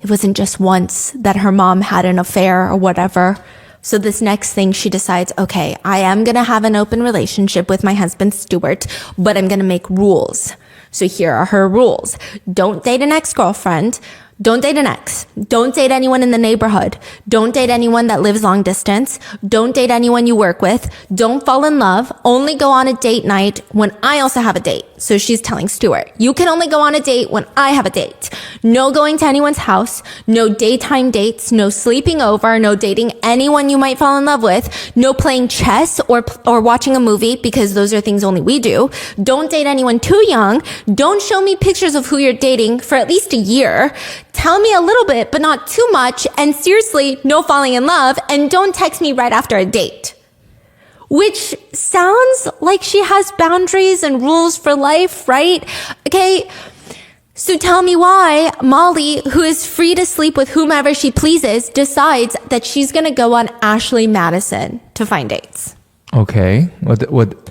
it wasn't just once that her mom had an affair or whatever. So this next thing she decides, okay, I am going to have an open relationship with my husband, Stuart, but I'm going to make rules. So here are her rules. Don't date an ex-girlfriend. Don't date an ex. Don't date anyone in the neighborhood. Don't date anyone that lives long distance. Don't date anyone you work with. Don't fall in love. Only go on a date night when I also have a date. So she's telling Stuart, you can only go on a date when I have a date. No going to anyone's house. No daytime dates. No sleeping over. No dating anyone you might fall in love with. No playing chess or watching a movie, because those are things only we do. Don't date anyone too young. Don't show me pictures of who you're dating for at least a year. Tell me a little bit, but not too much. And seriously, no falling in love. And don't text me right after a date. Which sounds like she has boundaries and rules for life, right? Okay. So tell me why Molly, who is free to sleep with whomever she pleases, decides that she's going to go on Ashley Madison to find dates. Okay.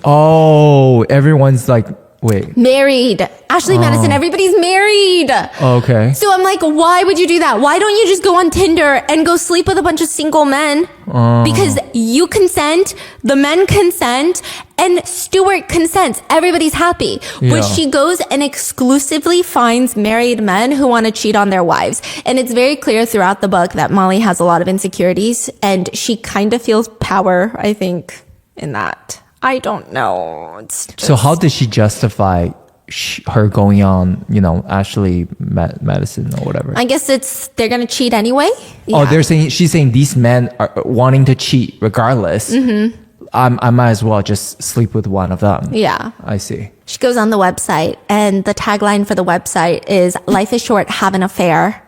Oh, everyone's like, wait. Married. Ashley Madison, everybody's married. Okay. So I'm like, why would you do that? Why don't you just go on Tinder and go sleep with a bunch of single men? Because you consent, the men consent, and Stuart consents. Everybody's happy. Yeah. But she goes and exclusively finds married men who want to cheat on their wives. And it's very clear throughout the book that Molly has a lot of insecurities, and she kind of feels power, I think, in that. I don't know. It's just... So how did she justify her going on, Ashley Madison or whatever? I guess they're going to cheat anyway. Yeah. Oh, she's saying these men are wanting to cheat regardless. Mm-hmm. I might as well just sleep with one of them. Yeah. I see. She goes on the website, and the tagline for the website is, life is short, have an affair.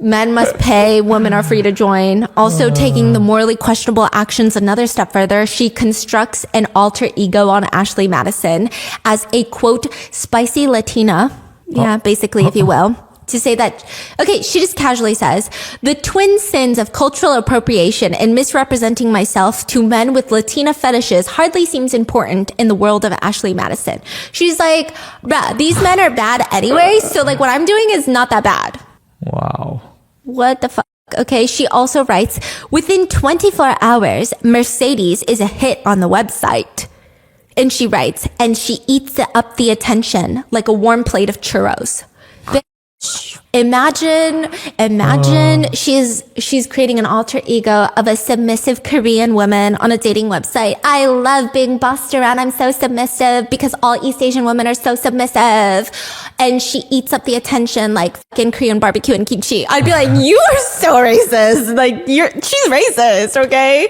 Men must pay, women are free to join. Also, taking the morally questionable actions another step further, she constructs an alter ego on Ashley Madison as a, quote, spicy Latina. Yeah, basically, if you will. To say that, okay, she just casually says, the twin sins of cultural appropriation and misrepresenting myself to men with Latina fetishes hardly seems important in the world of Ashley Madison. She's like, bruh, these men are bad anyway, so like what I'm doing is not that bad. Wow. What the fuck? Okay, she also writes, within 24 hours, Mercedes is a hit on the website. And she writes, and she eats up the attention like a warm plate of churros. Imagine she's creating an alter ego of a submissive Korean woman on a dating website. I love being bossed around. I'm so submissive because all East Asian women are so submissive. And she eats up the attention like fucking Korean barbecue and kimchi. I'd be like, you are so racist. Like she's racist, okay?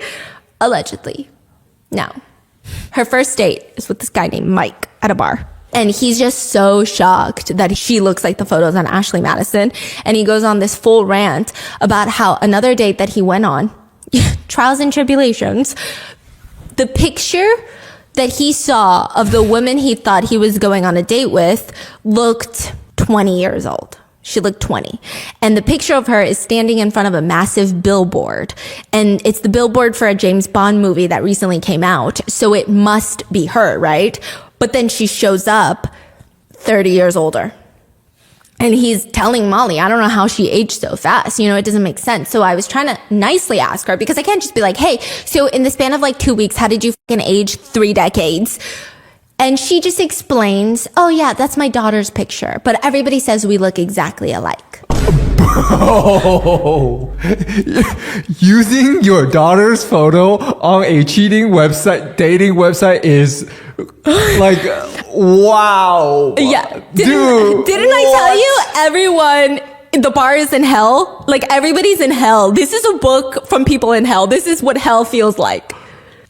Allegedly. No. Her first date is with this guy named Mike at a bar. And he's just so shocked that she looks like the photos on Ashley Madison. And he goes on this full rant about how another date that he went on, trials and tribulations, the picture that he saw of the woman he thought he was going on a date with looked 20 years old. She looked 20. And the picture of her is standing in front of a massive billboard. And it's the billboard for a James Bond movie that recently came out. So it must be her, right? But then she shows up 30 years older. And he's telling Molly, I don't know how she aged so fast. It doesn't make sense. So I was trying to nicely ask her, because I can't just be like, hey, so in the span of like 2 weeks, how did you fucking age 3 decades? And she just explains, oh yeah, that's my daughter's picture. But everybody says we look exactly alike. Bro, using your daughter's photo on a cheating website, dating website is like, wow. Yeah. Dude. Didn't I tell you everyone, the bar is in hell? Like everybody's in hell. This is a book from people in hell. This is what hell feels like.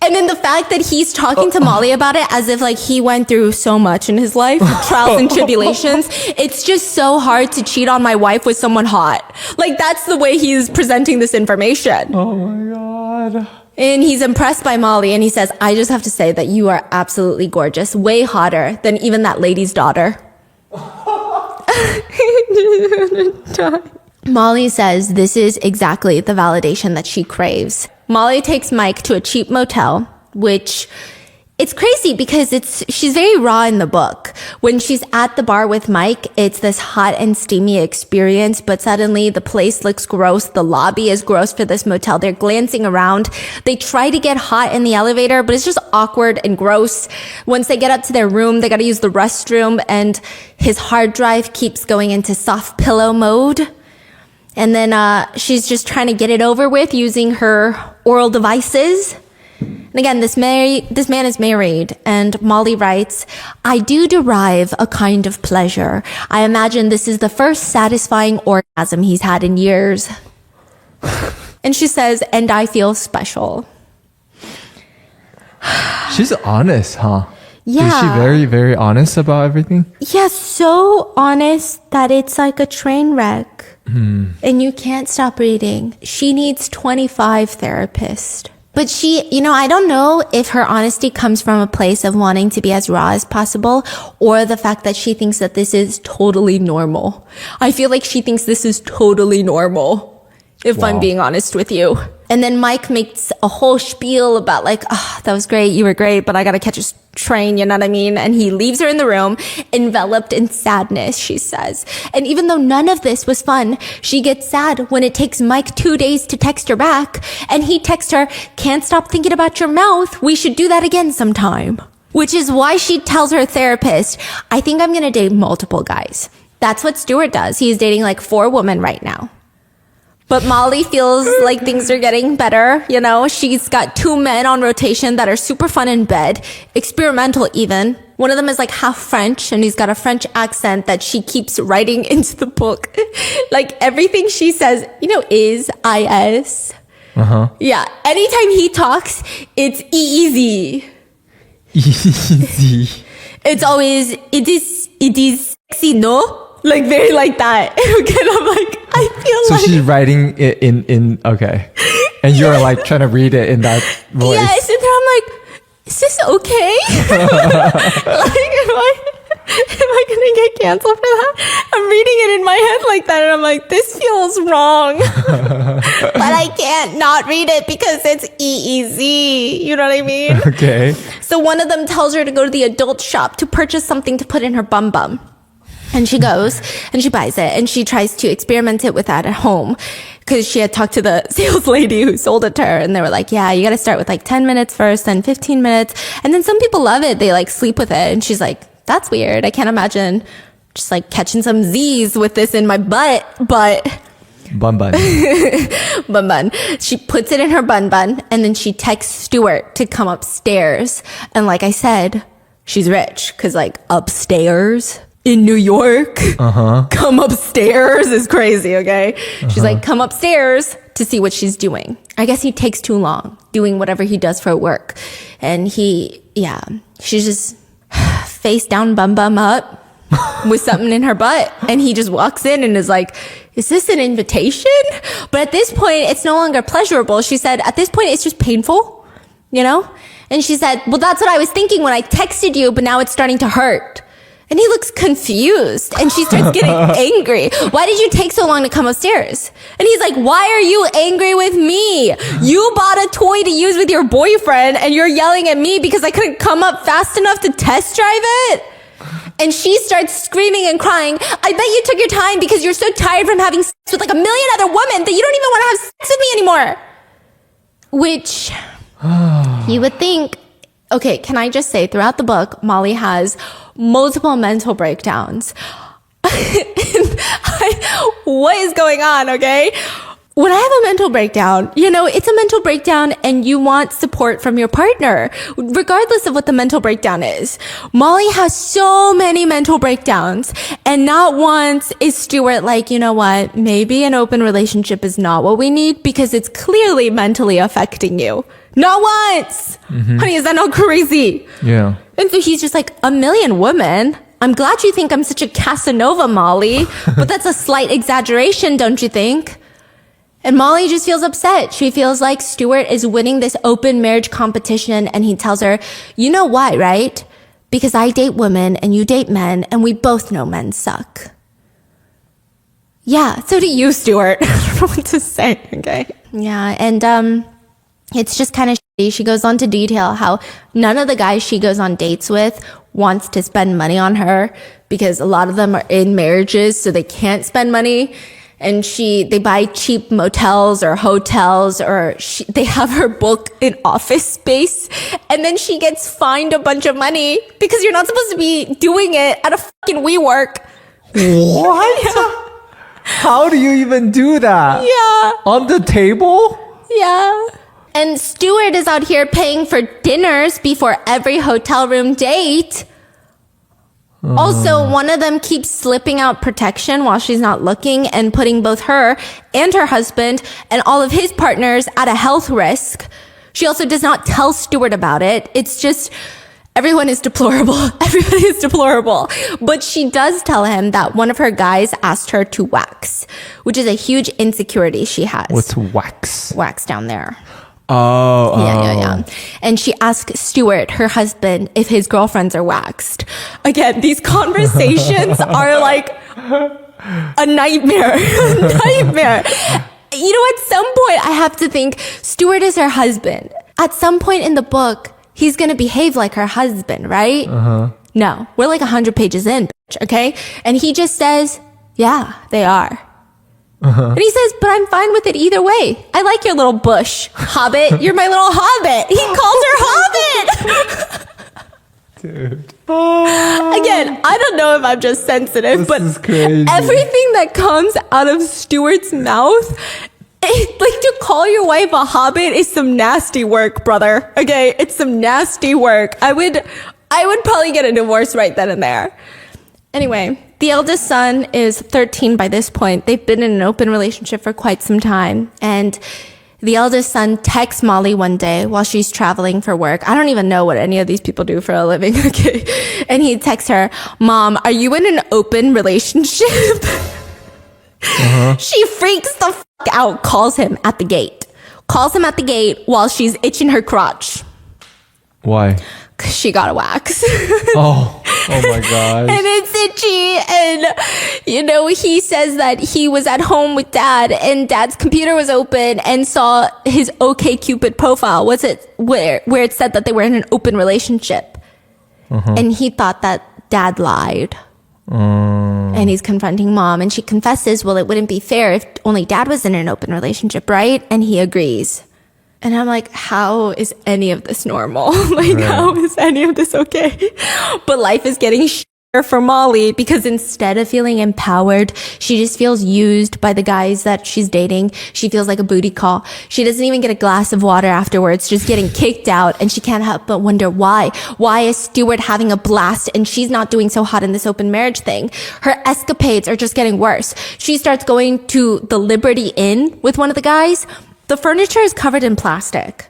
And then the fact that he's talking to Molly about it as if like he went through so much in his life, trials and tribulations. It's just so hard to cheat on my wife with someone hot. Like that's the way he's presenting this information. Oh my God. And he's impressed by Molly, and he says, I just have to say that you are absolutely gorgeous. Way hotter than even that lady's daughter. Molly says this is exactly the validation that she craves. Molly takes Mike to a cheap motel, which it's crazy because she's very raw in the book. When she's at the bar with Mike, it's this hot and steamy experience, but suddenly the place looks gross. The lobby is gross for this motel. They're glancing around. They try to get hot in the elevator, but it's just awkward and gross. Once they get up to their room, they got to use the restroom, and his hard drive keeps going into soft pillow mode. And then she's just trying to get it over with using her oral devices. And again, this man is married, and Molly writes, I do derive a kind of pleasure. I imagine this is the first satisfying orgasm he's had in years. And she says, and I feel special. She's honest, huh? Yeah. Is she very, very honest about everything? Yeah, so honest that it's like a train wreck. And you can't stop reading. She needs 25 therapists. But she, I don't know if her honesty comes from a place of wanting to be as raw as possible, or the fact that she thinks that this is totally normal. I feel like she thinks this is totally normal, if I'm being honest with you. And then Mike makes a whole spiel about like, that was great, you were great, but I gotta catch a train, you know what I mean? And he leaves her in the room, enveloped in sadness, she says. And even though none of this was fun, she gets sad when it takes Mike 2 days to text her back. And he texts her, can't stop thinking about your mouth. We should do that again sometime. Which is why she tells her therapist, I think I'm gonna date multiple guys. That's what Stuart does. He's dating like 4 women right now. But Molly feels like things are getting better, She's got 2 men on rotation that are super fun in bed, experimental even. One of them is like half French, and he's got a French accent that she keeps writing into the book. Like everything she says, is, is. Yeah, anytime he talks, it's easy. Easy. It's always, it is sexy, no? Like very like that. And I'm like, I feel so like. So she's writing it in okay. And you're like trying to read it in that voice. Yes, and then I'm like, is this okay? Like, am I gonna get canceled for that? I'm reading it in my head like that, and I'm like, this feels wrong. But I can't not read it because it's easy. You know what I mean? Okay. So one of them tells her to go to the adult shop to purchase something to put in her bum bum. And she goes and she buys it, and she tries to experiment it with that at home, because she had talked to the sales lady who sold it to her, and they were like, yeah, you got to start with like 10 minutes first, then 15 minutes. And then some people love it. They like sleep with it. And she's like, that's weird. I can't imagine just like catching some Z's with this in my butt. But bun bun. Bun bun. She puts it in her bun bun, and then she texts Stuart to come upstairs. And like I said, she's rich, because like upstairs in New York, come upstairs is crazy, okay? She's like, come upstairs to see what she's doing. I guess he takes too long doing whatever he does for work. And she's just face down, bum up with something in her butt. And he just walks in and is like, is this an invitation? But at this point, it's no longer pleasurable. She said, at this point, it's just painful, And she said, well, that's what I was thinking when I texted you, but now it's starting to hurt. And he looks confused, and she starts getting angry. Why did you take so long to come upstairs? And he's like, why are you angry with me? You bought a toy to use with your boyfriend, and you're yelling at me because I couldn't come up fast enough to test drive it? And she starts screaming and crying. I bet you took your time because you're so tired from having sex with like a million other women that you don't even want to have sex with me anymore. Which you would think. Okay, can I just say, throughout the book, Molly has multiple mental breakdowns. What is going on, okay? When I have a mental breakdown, it's a mental breakdown, and you want support from your partner, regardless of what the mental breakdown is. Molly has so many mental breakdowns, and not once is Stuart like, you know what, maybe an open relationship is not what we need, because it's clearly mentally affecting you. Not once! Honey, is that not crazy? Yeah. And so he's just like, a million women? I'm glad you think I'm such a Casanova, Molly, but that's a slight exaggeration, don't you think? And Molly just feels upset. She feels like Stuart is winning this open marriage competition, and he tells her, you know why, right? Because I date women and you date men, and we both know men suck. Yeah, so do you, Stuart. I don't know what to say, okay? Yeah, and it's just kind of shitty. She goes on to detail how none of the guys she goes on dates with wants to spend money on her, because a lot of them are in marriages, so they can't spend money. And they buy cheap motels or hotels, or they have her book an office space, and then she gets fined a bunch of money because you're not supposed to be doing it at a fucking WeWork. What? How do you even do that? Yeah. On the table? Yeah. And Stuart is out here paying for dinners before every hotel room date. Also, one of them keeps slipping out protection while she's not looking and putting both her and her husband and all of his partners at a health risk. She also does not tell Stuart about it. It's just, everyone is deplorable. Everybody is deplorable. But she does tell him that one of her guys asked her to wax, which is a huge insecurity she has. What's wax? Wax down there. Oh. Yeah. And she asked Stuart, her husband, if his girlfriends are waxed. Again, these conversations are like a nightmare. You know, at some point, I have to think Stuart is her husband. At some point in the book, he's going to behave like her husband, right? No, we're like 100 pages in, bitch, okay? And he just says, yeah, they are. And he says, but I'm fine with it either way. I like your little bush, hobbit. You're my little hobbit. He calls her hobbit. Dude. Again, I don't know if I'm just sensitive, but is crazy. Everything that comes out of Stuart's mouth, like to call your wife a hobbit is some nasty work, brother. Okay, it's some nasty work. I would probably get a divorce right then and there. Anyway, the eldest son is 13 by this point. They've been in an open relationship for quite some time. And the eldest son texts Molly one day while she's traveling for work. I don't even know what any of these people do for a living, okay? And he texts her, Mom, are you in an open relationship? She freaks the fuck out, calls him at the gate. Calls him at the gate while she's itching her crotch. Why? 'Cause she got a wax. Oh my gosh. And it's itchy. And, you know, he says that he was at home with dad and dad's computer was open and saw his OkCupid profile. What's it, where it said that they were in an open relationship. And he thought that dad lied. And he's confronting mom and she confesses, well, it wouldn't be fair if only dad was in an open relationship, right? And he agrees. And I'm like, how is any of this normal? How is any of this okay? But life is getting for Molly because instead of feeling empowered, she just feels used by the guys that she's dating. She feels like a booty call. She doesn't even get a glass of water afterwards, just getting kicked out. And she can't help but wonder why. Why is Stuart having a blast and she's not doing so hot in this open marriage thing? Her escapades are just getting worse. She starts going to the Liberty Inn with one of the guys. The furniture is covered in plastic.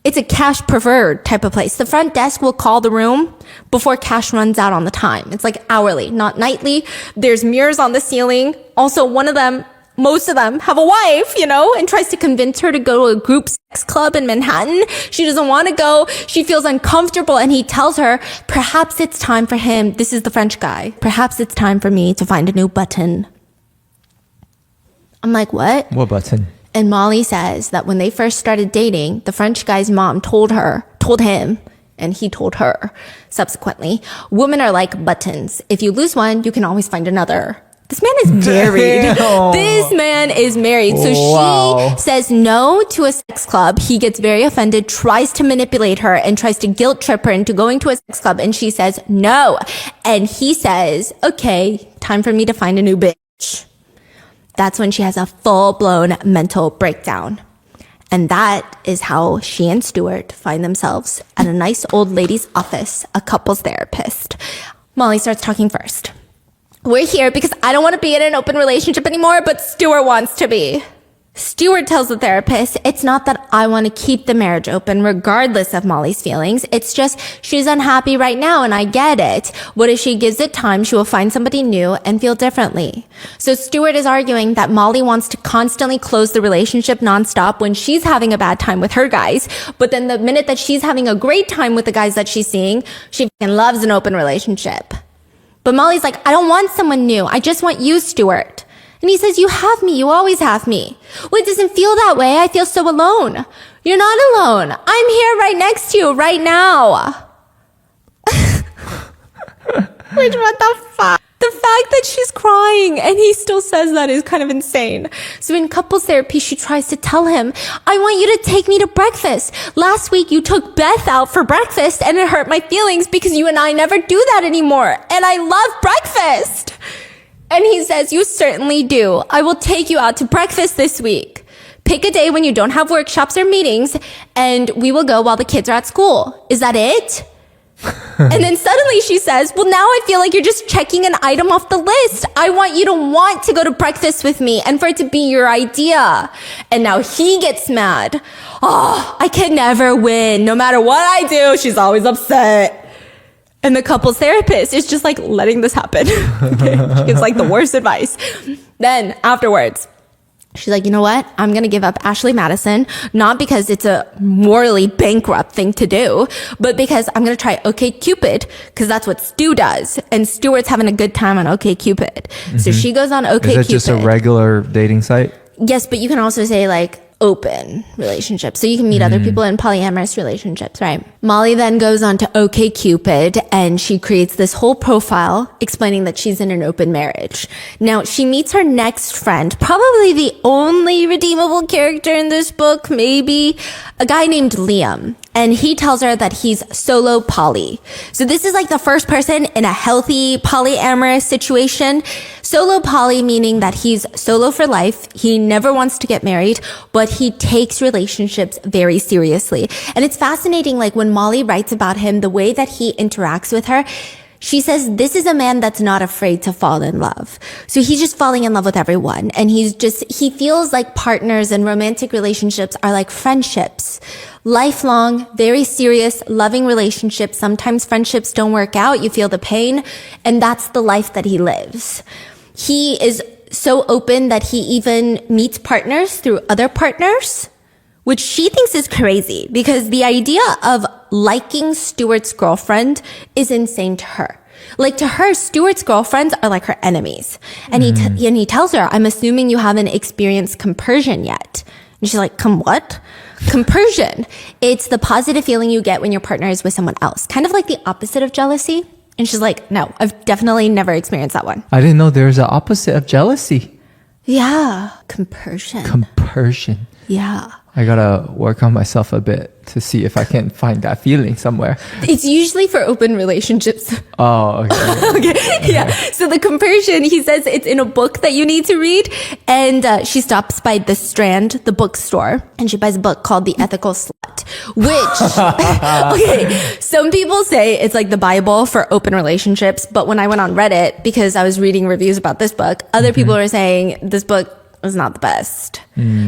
It's a cash preferred type of place. The front desk will call the room before cash runs out on the time. It's like hourly, not nightly. There's mirrors on the ceiling. Also, most of them have a wife, you know, and tries to convince her to go to a group sex club in Manhattan. She doesn't want to go. She feels uncomfortable. And he tells her, perhaps it's time for him. This is the French guy. Perhaps it's time for me to find a new button. I'm like, what? What button? And Molly says that when they first started dating, the French guy's mom told him, and he told her subsequently, women are like buttons. If you lose one, you can always find another. This man is married. This man is married. So she says no to a sex club. He gets very offended, tries to manipulate her and tries to guilt trip her into going to a sex club. And she says no. And he says, okay, time for me to find a new bitch. That's when she has a full-blown mental breakdown. And that is how she and Stuart find themselves at a nice old lady's office, a couples therapist. Molly starts talking first. We're here because I don't want to be in an open relationship anymore, but Stuart wants to be. Stuart tells the therapist, it's not that I want to keep the marriage open regardless of Molly's feelings. It's just she's unhappy right now and I get it. What if she gives it time? She will find somebody new and feel differently. So Stuart is arguing that Molly wants to constantly close the relationship nonstop when she's having a bad time with her guys. But then the minute that she's having a great time with the guys that she's seeing, she loves an open relationship. But Molly's like, I don't want someone new. I just want you, Stuart. And he says, you have me. You always have me. Well, it doesn't feel that way. I feel so alone. You're not alone. I'm here right next to you right now. Which, what the fuck? The fact that she's crying and he still says that is kind of insane. So in couples therapy, she tries to tell him, I want you to take me to breakfast. Last week you took Beth out for breakfast and it hurt my feelings because you and I never do that anymore. And I love breakfast. And he says, you certainly do. I will take you out to breakfast this week. Pick a day when you don't have workshops or meetings, and we will go while the kids are at school. Is that it? And then suddenly she says, well, now I feel like you're just checking an item off the list. I want you to want to go to breakfast with me and for it to be your idea. And now he gets mad. Oh, I can never win. No matter what I do, she's always upset. And the couple's therapist is just like letting this happen. Okay? She gives like the worst advice. Then afterwards, she's like, you know what? I'm going to give up Ashley Madison, not because it's a morally bankrupt thing to do, but because I'm going to try OkCupid, because that's what Stu does. And Stuart's having a good time on OkCupid. So she goes on OkCupid. Is that just a regular dating site? Yes, but you can also say like open relationships. So you can meet other people in polyamorous relationships, right? Molly then goes on to OkCupid and she creates this whole profile explaining that she's in an open marriage. Now, she meets her next friend, probably the only redeemable character in this book, maybe, a guy named Liam. And he tells her that he's solo poly. So this is like the first person in a healthy polyamorous situation. Solo poly meaning that he's solo for life. He never wants to get married, but he takes relationships very seriously. And it's fascinating, like when Molly writes about him, the way that he interacts with her, she says, this is a man that's not afraid to fall in love. So he's just falling in love with everyone. And he feels like partners and romantic relationships are like friendships. Lifelong, very serious, loving relationships. Sometimes friendships don't work out. You feel the pain. And that's the life that he lives. He is so open that he even meets partners through other partners, which she thinks is crazy because the idea of liking Stuart's girlfriend is insane to her. Like to her, Stuart's girlfriends are like her enemies. And he tells her, I'm assuming you haven't experienced compersion yet. And she's like, what? Compersion. It's the positive feeling you get when your partner is with someone else. Kind of like the opposite of jealousy. And she's like, no, I've definitely never experienced that one. I didn't know there's an opposite of jealousy. Yeah. Compersion. Compersion. Yeah. I gotta work on myself a bit to see if I can find that feeling somewhere. It's usually for open relationships. Oh, okay. Okay, yeah. So the compersion, he says it's in a book that you need to read. And she stops by the Strand, the bookstore, and she buys a book called The Ethical Slut, which, okay, some people say it's like the Bible for open relationships. But when I went on Reddit, because I was reading reviews about this book, other people are saying this book was not the best.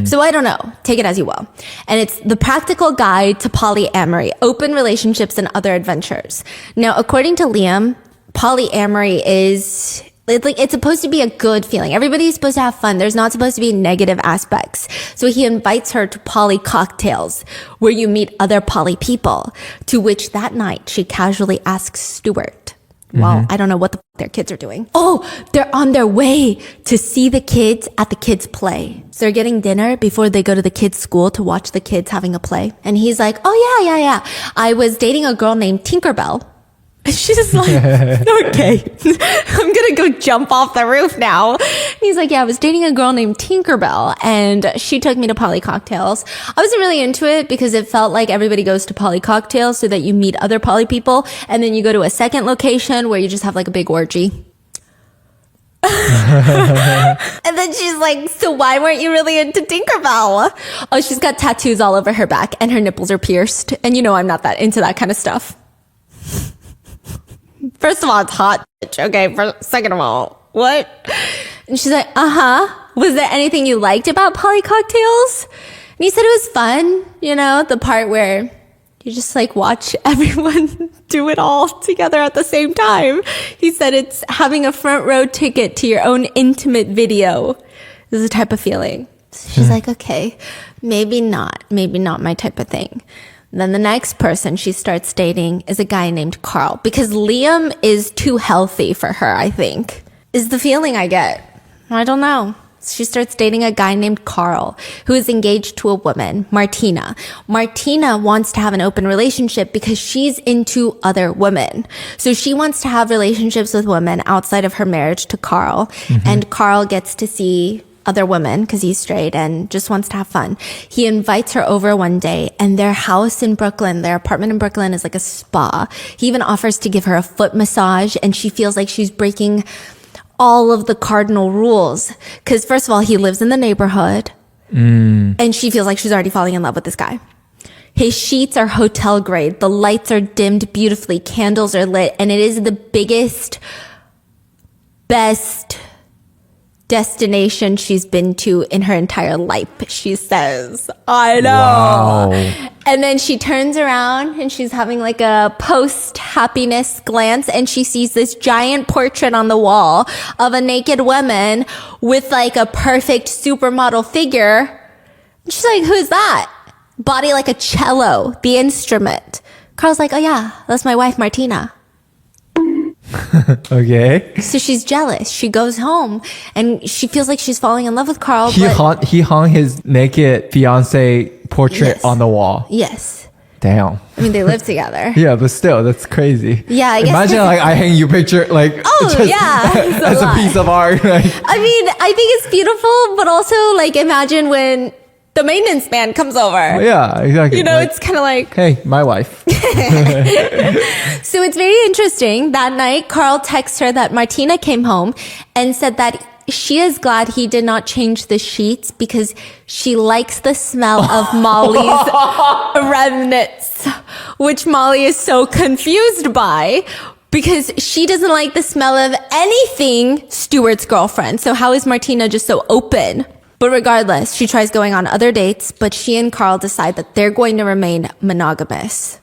So I don't know. Take it as you will. And it's the practical guide to polyamory, open relationships and other adventures. Now, according to Liam, polyamory is it's supposed to be a good feeling. Everybody's supposed to have fun. There's not supposed to be negative aspects. So he invites her to poly cocktails where you meet other poly people, to which that night she casually asks Stuart, well, I don't know what their kids are doing. Oh, they're on their way to see the kids at the kids' play. So they're getting dinner before they go to the kids' school to watch the kids having a play. And he's like, oh, yeah. I was dating a girl named Tinkerbell. And she's just like, okay, I'm going to go jump off the roof now. And he's like, yeah, I was dating a girl named Tinkerbell and she took me to poly cocktails. I wasn't really into it because it felt like everybody goes to poly cocktails so that you meet other poly people. And then you go to a second location where you just have like a big orgy. And then she's like, so why weren't you really into Tinkerbell? Oh, she's got tattoos all over her back and her nipples are pierced. And you know, I'm not that into that kind of stuff. First of all, it's hot, bitch. Okay. Second of all, what? And she's like, was there anything you liked about poly cocktails? And he said it was fun. You know, the part where you just like watch everyone do it all together at the same time. He said it's having a front row ticket to your own intimate video. This is the type of feeling. So she's like, okay, maybe not my type of thing. Then the next person she starts dating is a guy named Carl because Liam is too healthy for her, I think, is the feeling I get. I don't know. She starts dating a guy named Carl who is engaged to a woman, Martina. Martina wants to have an open relationship because she's into other women. So she wants to have relationships with women outside of her marriage to Carl. And Carl gets to see other women because he's straight and just wants to have fun. He invites her over one day and their house in Brooklyn, their apartment in Brooklyn is like a spa. He even offers to give her a foot massage and she feels like she's breaking all of the cardinal rules. Because first of all, he lives in the neighborhood and she feels like she's already falling in love with this guy. His sheets are hotel grade. The lights are dimmed beautifully. Candles are lit. And it is the biggest, best destination she's been to in her entire life, she says. I know. Wow. And then she turns around and she's having like a post-happiness glance and she sees this giant portrait on the wall of a naked woman with like a perfect supermodel figure. And she's like, who's that? Body like a cello, the instrument. Carl's like, oh yeah, that's my wife, Martina. Okay. So she's jealous. She goes home and she feels like she's falling in love with Carl. He hung his naked fiance portrait Yes. on the wall. Yes. Damn. I mean, they live together. Yeah, but still, that's crazy. Yeah, I guess. Imagine like I hang you picture like Yeah, it's as a lot. piece of art. Like, I mean, I think it's beautiful, but also like imagine when the maintenance man comes over. yeah, exactly. You know, Like, it's kind of like. hey, my wife. So it's very interesting. That night, Carl texts her that Martina came home and said that she is glad he did not change the sheets because she likes the smell of Molly's remnants, which Molly is so confused by because she doesn't like the smell of anything Stuart's girlfriend. So how is Martina just so open? But regardless, she tries going on other dates, but she and Carl decide that they're going to remain monogamous.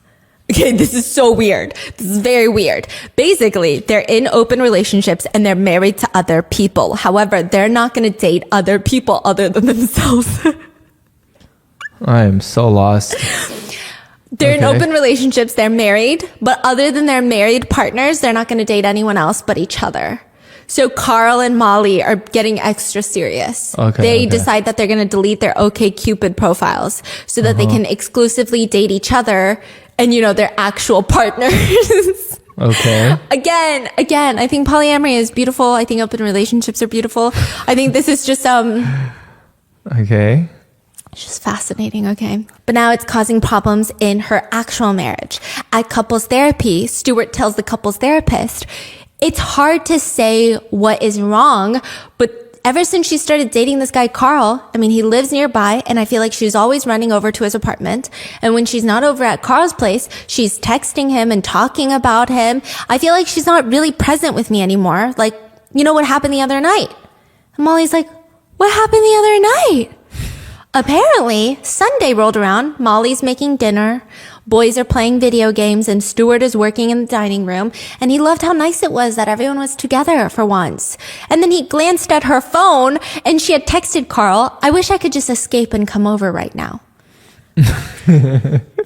Okay, this is so weird. This is very weird. Basically, they're in open relationships and they're married to other people. However, they're not going to date other people other than themselves. I am so lost. They're in Okay. open relationships. They're married, but other than their married partners, they're not going to date anyone else but each other. So Carl and Molly are getting extra serious. They decide that they're going to delete their OkCupid profiles so that they can exclusively date each other and, you know, their actual partners. Okay. Again, I think polyamory is beautiful. I think open relationships are beautiful. I think this is just, Okay. it's just fascinating, okay? But now it's causing problems in her actual marriage. At couples therapy, Stuart tells the couples therapist, it's hard to say what is wrong, but ever since she started dating this guy, Carl, I mean, he lives nearby, and I feel like she's always running over to his apartment. And when she's not over at Carl's place, she's texting him and talking about him. I feel like she's not really present with me anymore. Like, you know what happened the other night? And Molly's like, what happened the other night? Apparently, Sunday rolled around, Molly's making dinner, boys are playing video games, and Stuart is working in the dining room, and he loved how nice it was that everyone was together for once. And then he glanced at her phone, and she had texted Carl, I wish I could just escape and come over right now.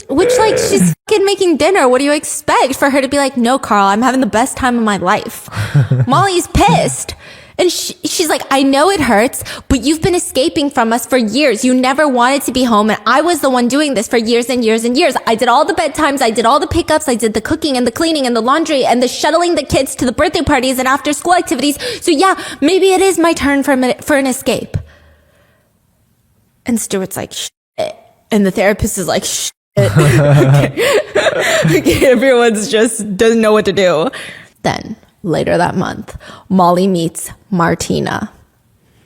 Which, like, she's fucking making dinner. What do you expect for her to be like, no, Carl, I'm having the best time of my life? Molly's pissed. And she's like, I know it hurts, but you've been escaping from us for years. You never wanted to be home. And I was the one doing this for years and years and years. I did all the bedtimes. I did all the pickups. I did the cooking and the cleaning and the laundry and the shuttling the kids to the birthday parties and after school activities. So yeah, maybe it is my turn for an escape. And Stuart's like, shit. And the therapist is like, shit. Okay, everyone's just doesn't know what to do. Then later that month, Molly meets Martina.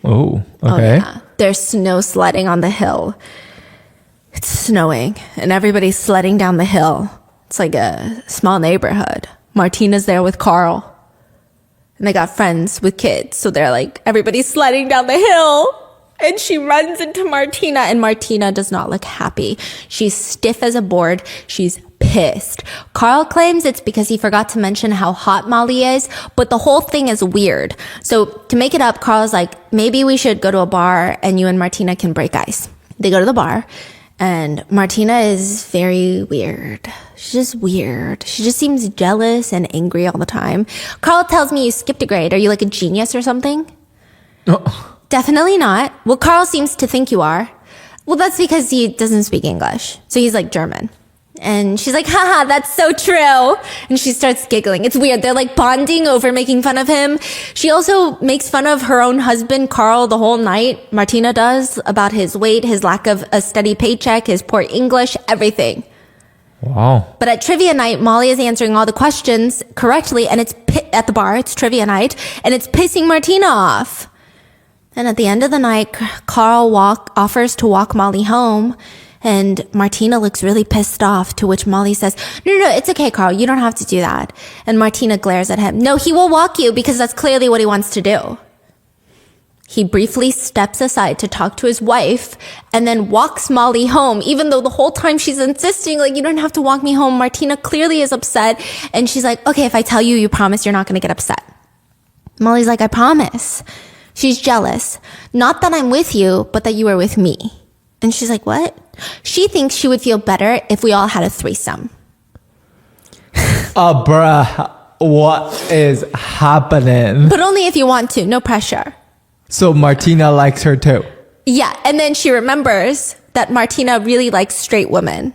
Oh, okay. Oh, yeah. They're snow sledding on the hill. It's snowing and everybody's sledding down the hill. It's like a small neighborhood. Martina's there with Carl. And they got friends with kids. So they're like, everybody's sledding down the hill. And she runs into Martina, and Martina does not look happy. She's stiff as a board. She's pissed. Carl claims it's because he forgot to mention how hot Molly is, but the whole thing is weird. So to make it up, Carl's like, maybe we should go to a bar and you and Martina can break ice. They go to the bar, and Martina is very weird. She's just weird. She just seems jealous and angry all the time. Carl tells me you skipped a grade. Are you like a genius or something? Oh. Definitely not. Well, Carl seems to think you are. Well, that's because he doesn't speak English. So he's like German. And she's like, haha, that's so true. And she starts giggling. It's weird. They're like bonding over making fun of him. She also makes fun of her own husband, Carl, the whole night. Martina does, about his weight, his lack of a steady paycheck, his poor English, everything. Wow. But at trivia night, Molly is answering all the questions correctly, and it's at the bar. It's trivia night, and it's pissing Martina off. And at the end of the night, Carl offers to walk Molly home, and Martina looks really pissed off, to which Molly says, no, it's okay, Carl, you don't have to do that. And Martina glares at him. No, he will walk you because that's clearly what he wants to do. He briefly steps aside to talk to his wife and then walks Molly home, even though the whole time she's insisting, like, you don't have to walk me home. Martina clearly is upset, and she's like, okay, if I tell you, you promise you're not going to get upset. Molly's like, I promise. She's jealous. Not that I'm with you, but that you are with me. And she's like, what? She thinks she would feel better if we all had a threesome. Bruh, what is happening? But only if you want to, no pressure. So Martina likes her too. Yeah, and then she remembers that Martina really likes straight women.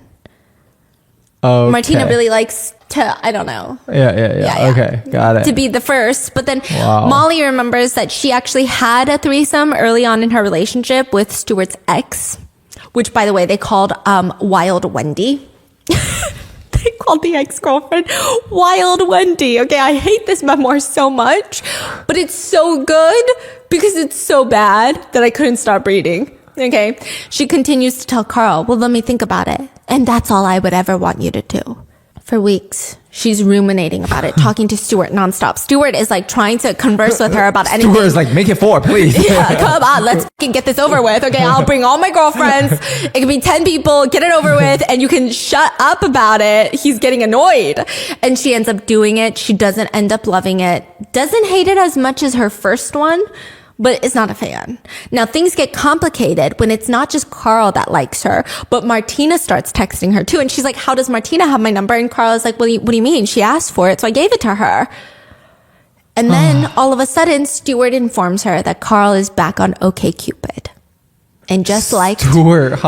Okay. Martina really likes to, I don't know. Yeah. Okay, got it. To be the first. But then Molly remembers that she actually had a threesome early on in her relationship with Stuart's ex, which, by the way, they called Wild Wendy. They called the ex-girlfriend Wild Wendy. Okay, I hate this memoir so much, but it's so good because it's so bad that I couldn't stop reading. Okay, she continues to tell Carl, well, let me think about it. And that's all I would ever want you to do. For weeks, she's ruminating about it, talking to Stuart nonstop. Stuart is like trying to converse with her about anything. Stuart is like, make it 4, please. Yeah, come on, let's fucking get this over with. Okay, I'll bring all my girlfriends. It can be 10 people, get it over with, and you can shut up about it. He's getting annoyed. And she ends up doing it. She doesn't end up loving it. Doesn't hate it as much as her first one, but is not a fan. Now, things get complicated when it's not just Carl that likes her, but Martina starts texting her too. And she's like, how does Martina have my number? And Carl is like, what do you mean? She asked for it, so I gave it to her. And then all of a sudden, Stuart informs her that Carl is back on OkCupid. And just like Stuart,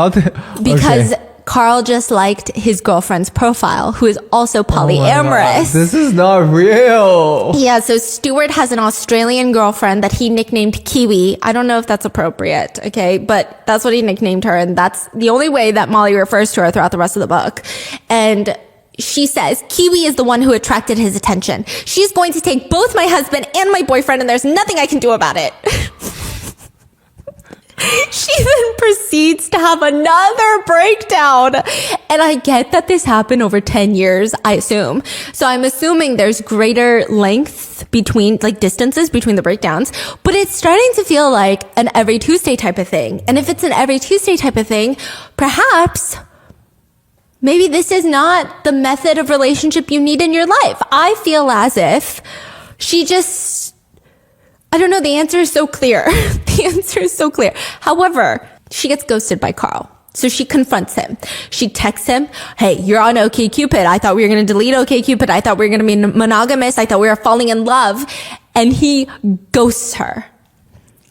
because Carl just liked his girlfriend's profile, who is also polyamorous. This is not real. Yeah, so Stuart has an Australian girlfriend that he nicknamed Kiwi. I don't know if that's appropriate, okay? But that's what he nicknamed her, and that's the only way that Molly refers to her throughout the rest of the book. And she says, Kiwi is the one who attracted his attention. She's going to take both my husband and my boyfriend, and there's nothing I can do about it. She then proceeds to have another breakdown. And I get that this happened over 10 years, I assume. So I'm assuming there's greater length between, like, distances between the breakdowns. But it's starting to feel like an every Tuesday type of thing. And if it's an every Tuesday type of thing, perhaps maybe this is not the method of relationship you need in your life. I feel as if she just, I don't know, the answer is so clear. The answer is so clear. However, she gets ghosted by Carl. So she confronts him. She texts him, hey, you're on OkCupid. I thought we were going to delete OkCupid. I thought we were going to be monogamous. I thought we were falling in love. And he ghosts her.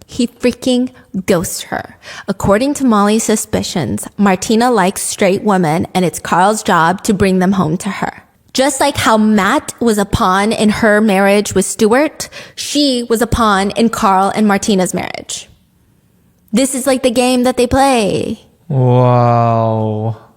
He freaking ghosts her. According to Molly's suspicions, Martina likes straight women, and it's Carl's job to bring them home to her. Just like how Matt was a pawn in her marriage with Stuart, she was a pawn in Carl and Martina's marriage. This is like the game that they play. Wow.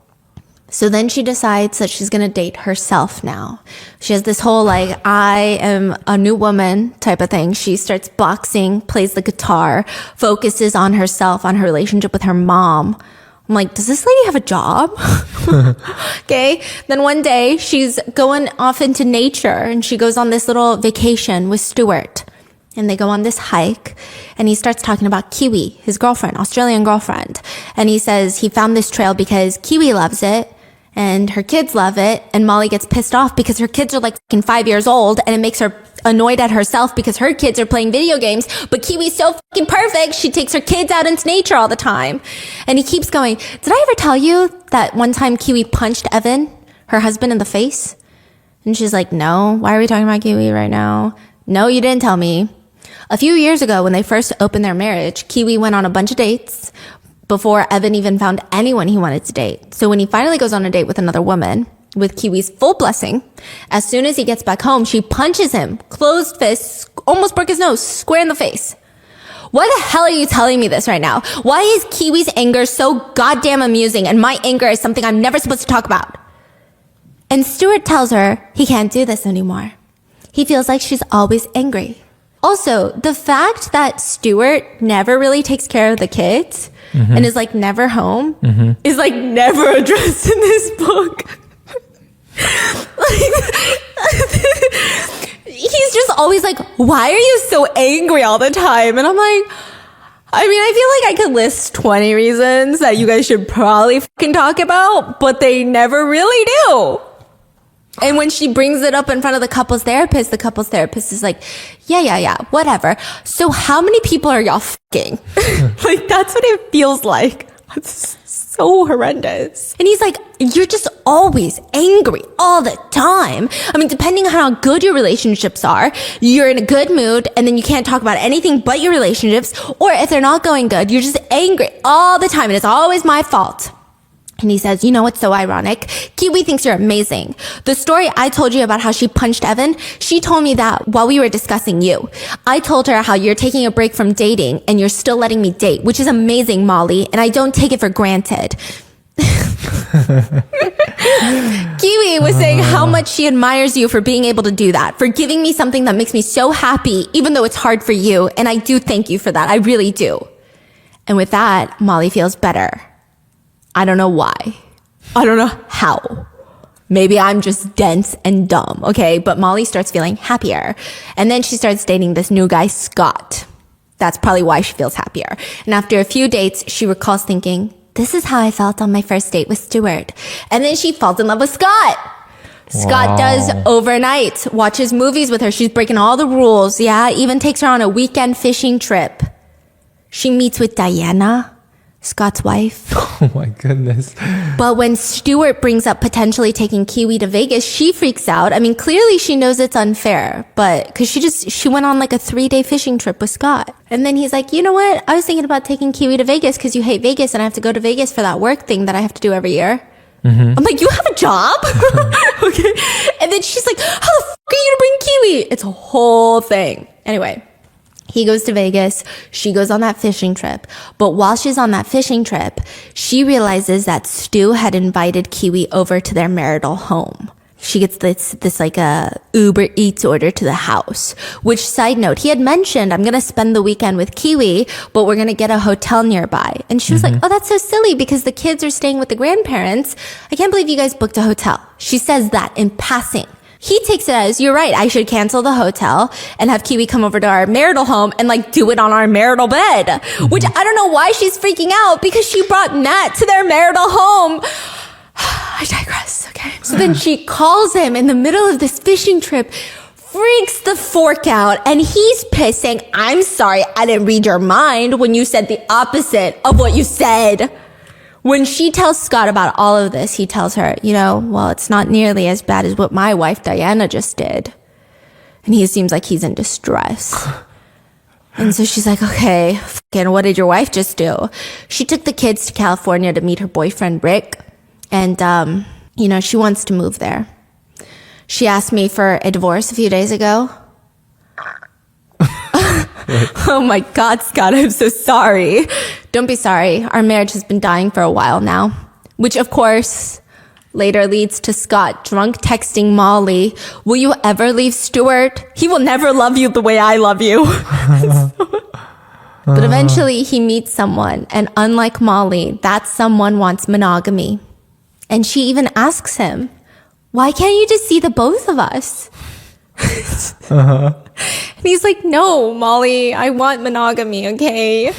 So then she decides that she's going to date herself now. She has this whole, like, I am a new woman type of thing. She starts boxing, plays the guitar, focuses on herself, on her relationship with her mom. I'm like, does this lady have a job? Okay. Then one day she's going off into nature and she goes on this little vacation with Stuart. And they go on this hike and he starts talking about Kiwi, his girlfriend, Australian girlfriend. And he says he found this trail because Kiwi loves it and her kids love it. And Molly gets pissed off because her kids are like fucking 5 years old and it makes her annoyed at herself because her kids are playing video games. But Kiwi's so fucking perfect. She takes her kids out into nature all the time. And he keeps going, did I ever tell you that one time Kiwi punched Evan, her husband, in the face? And she's like, no, why are we talking about Kiwi right now? No, you didn't tell me. A few years ago, when they first opened their marriage, Kiwi went on a bunch of dates before Evan even found anyone he wanted to date. So when he finally goes on a date with another woman, with Kiwi's full blessing, as soon as he gets back home, she punches him, closed fists, almost broke his nose, square in the face. Why the hell are you telling me this right now? Why is Kiwi's anger so goddamn amusing and my anger is something I'm never supposed to talk about? And Stuart tells her he can't do this anymore. He feels like she's always angry. Also, the fact that Stuart never really takes care of the kids and is like never home is like never addressed in this book. He's just always like, why are you so angry all the time? And I'm like, I mean, I feel like I could list 20 reasons that you guys should probably fucking talk about, but they never really do. And when she brings it up in front of the couples therapist is like, yeah, whatever. So how many people are y'all fucking? Like, that's what it feels like. It's so horrendous. And he's like, you're just always angry all the time. I mean, depending on how good your relationships are, you're in a good mood and then you can't talk about anything but your relationships. Or if they're not going good, you're just angry all the time and it's always my fault. And he says, you know what's so ironic? Kiwi thinks you're amazing. The story I told you about how she punched Evan, she told me that while we were discussing you. I told her how you're taking a break from dating and you're still letting me date, which is amazing, Molly, and I don't take it for granted. Kiwi was saying how much she admires you for being able to do that, for giving me something that makes me so happy, even though it's hard for you, and I do thank you for that. I really do. And with that, Molly feels better. I don't know why. I don't know how. Maybe I'm just dense and dumb, okay? But Molly starts feeling happier. And then she starts dating this new guy, Scott. That's probably why she feels happier. And after a few dates, she recalls thinking, this is how I felt on my first date with Stuart. And then she falls in love with Scott. Scott does overnight, watches movies with her. She's breaking all the rules. Yeah, even takes her on a weekend fishing trip. She meets with Diana, Scott's wife. Oh my goodness. But when Stuart brings up potentially taking Kiwi to Vegas, she freaks out. I mean, clearly she knows it's unfair, but because she went on like a 3-day fishing trip with Scott. And then he's like, you know what? I was thinking about taking Kiwi to Vegas because you hate Vegas and I have to go to Vegas for that work thing that I have to do every year. I'm like, you have a job? Okay. And then she's like, how the fuck are you gonna bring Kiwi? It's a whole thing. Anyway. He goes to Vegas. She goes on that fishing trip. But while she's on that fishing trip, she realizes that Stu had invited Kiwi over to their marital home. She gets this like a Uber Eats order to the house, which, side note, he had mentioned, I'm going to spend the weekend with Kiwi, but we're going to get a hotel nearby. And she was like, oh, that's so silly because the kids are staying with the grandparents. I can't believe you guys booked a hotel. She says that in passing. He takes it as, you're right, I should cancel the hotel and have Kiwi come over to our marital home and like do it on our marital bed. Which I don't know why she's freaking out because she brought Nat to their marital home. I digress, okay? So then she calls him in the middle of this fishing trip, freaks the fork out, and he's pissed saying, I'm sorry, I didn't read your mind when you said the opposite of what you said. When she tells Scott about all of this, he tells her, you know, well, it's not nearly as bad as what my wife Diana just did. And he seems like he's in distress. And so she's like, okay, fucking what did your wife just do? She took the kids to California to meet her boyfriend, Rick. And, you know, she wants to move there. She asked me for a divorce a few days ago. Oh my God, Scott, I'm so sorry. Don't be sorry. Our marriage has been dying for a while now. Which, of course, later leads to Scott drunk texting Molly, will you ever leave Stuart? He will never love you the way I love you. But eventually he meets someone, and unlike Molly, that someone wants monogamy. And she even asks him, why can't you just see the both of us? And he's like, no, Molly, I want monogamy, okay?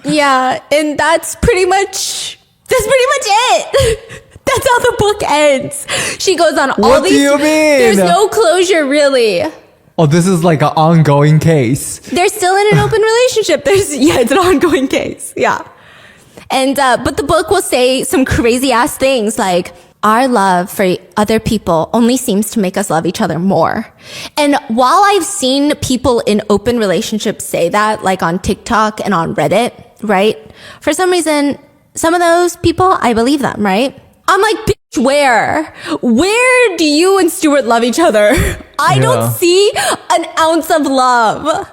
Yeah, and that's pretty much it. That's how the book ends. She goes on all What these. do you mean? There's no closure, really. Oh, this is like an ongoing case. They're still in an open relationship. It's an ongoing case. Yeah. And, but the book will say some crazy ass things like, our love for other people only seems to make us love each other more. And while I've seen people in open relationships say that, like on TikTok and on Reddit, right? For some reason, some of those people, I believe them, right? I'm like, bitch, where? Where do you and Stuart love each other? I don't see an ounce of love.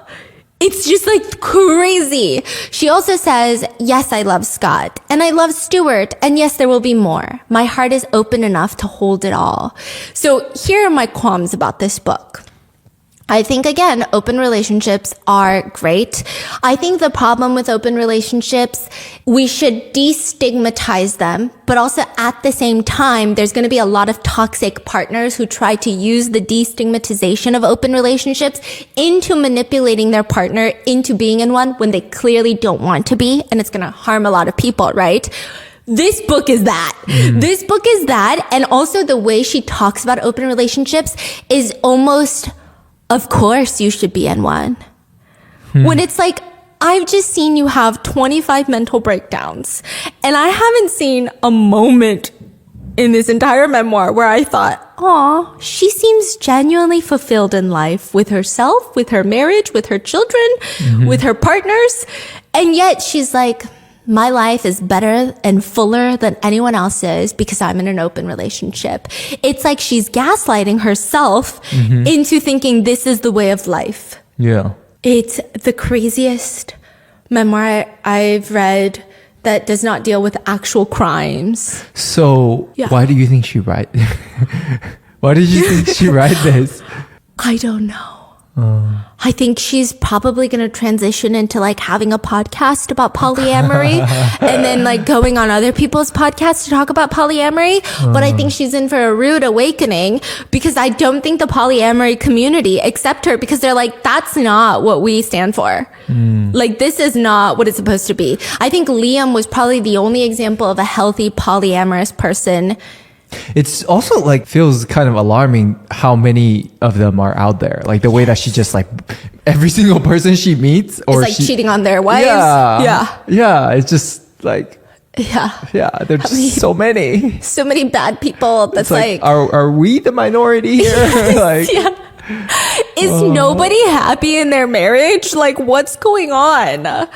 It's just like crazy. She also says, yes, I love Scott and I love Stuart. And yes, there will be more. My heart is open enough to hold it all. So here are my qualms about this book. I think, again, open relationships are great. I think the problem with open relationships, we should destigmatize them, but also at the same time, there's going to be a lot of toxic partners who try to use the destigmatization of open relationships into manipulating their partner into being in one when they clearly don't want to be, and it's going to harm a lot of people, right? This book is that. This book is that, and also the way she talks about open relationships is almost... Of course you should be in one. When it's like, I've just seen you have 25 mental breakdowns, and I haven't seen a moment in this entire memoir where I thought, aw, she seems genuinely fulfilled in life with herself, with her marriage, with her children, with her partners. And yet she's like, my life is better and fuller than anyone else's because I'm in an open relationship. It's like she's gaslighting herself into thinking this is the way of life. Yeah. It's the craziest memoir I've read that does not deal with actual crimes. So Yeah. why do you think she write? Why did you think she write this? I don't know. I think she's probably going to transition into like having a podcast about polyamory and then like going on other people's podcasts to talk about polyamory. But I think she's in for a rude awakening because I don't think the polyamory community accept her because they're like, that's not what we stand for. Like, this is not what it's supposed to be. I think Liam was probably the only example of a healthy polyamorous person. It's also like feels kind of alarming how many of them are out there. Like the way that she just like every single person she meets or It's like cheating on their wives. Yeah. It's just like, Yeah. there's so many. So many bad people. That's It's like are we the minority here? Like, is nobody happy in their marriage? Like, what's going on?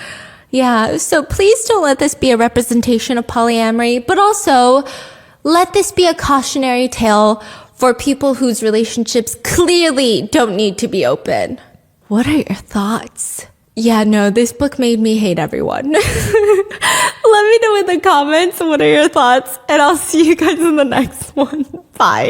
Yeah. So please don't let this be a representation of polyamory, but also let this be a cautionary tale for people whose relationships clearly don't need to be open. What are your thoughts? Yeah, no, this book made me hate everyone. Let me know in the comments what are your thoughts, and I'll see you guys in the next one. Bye.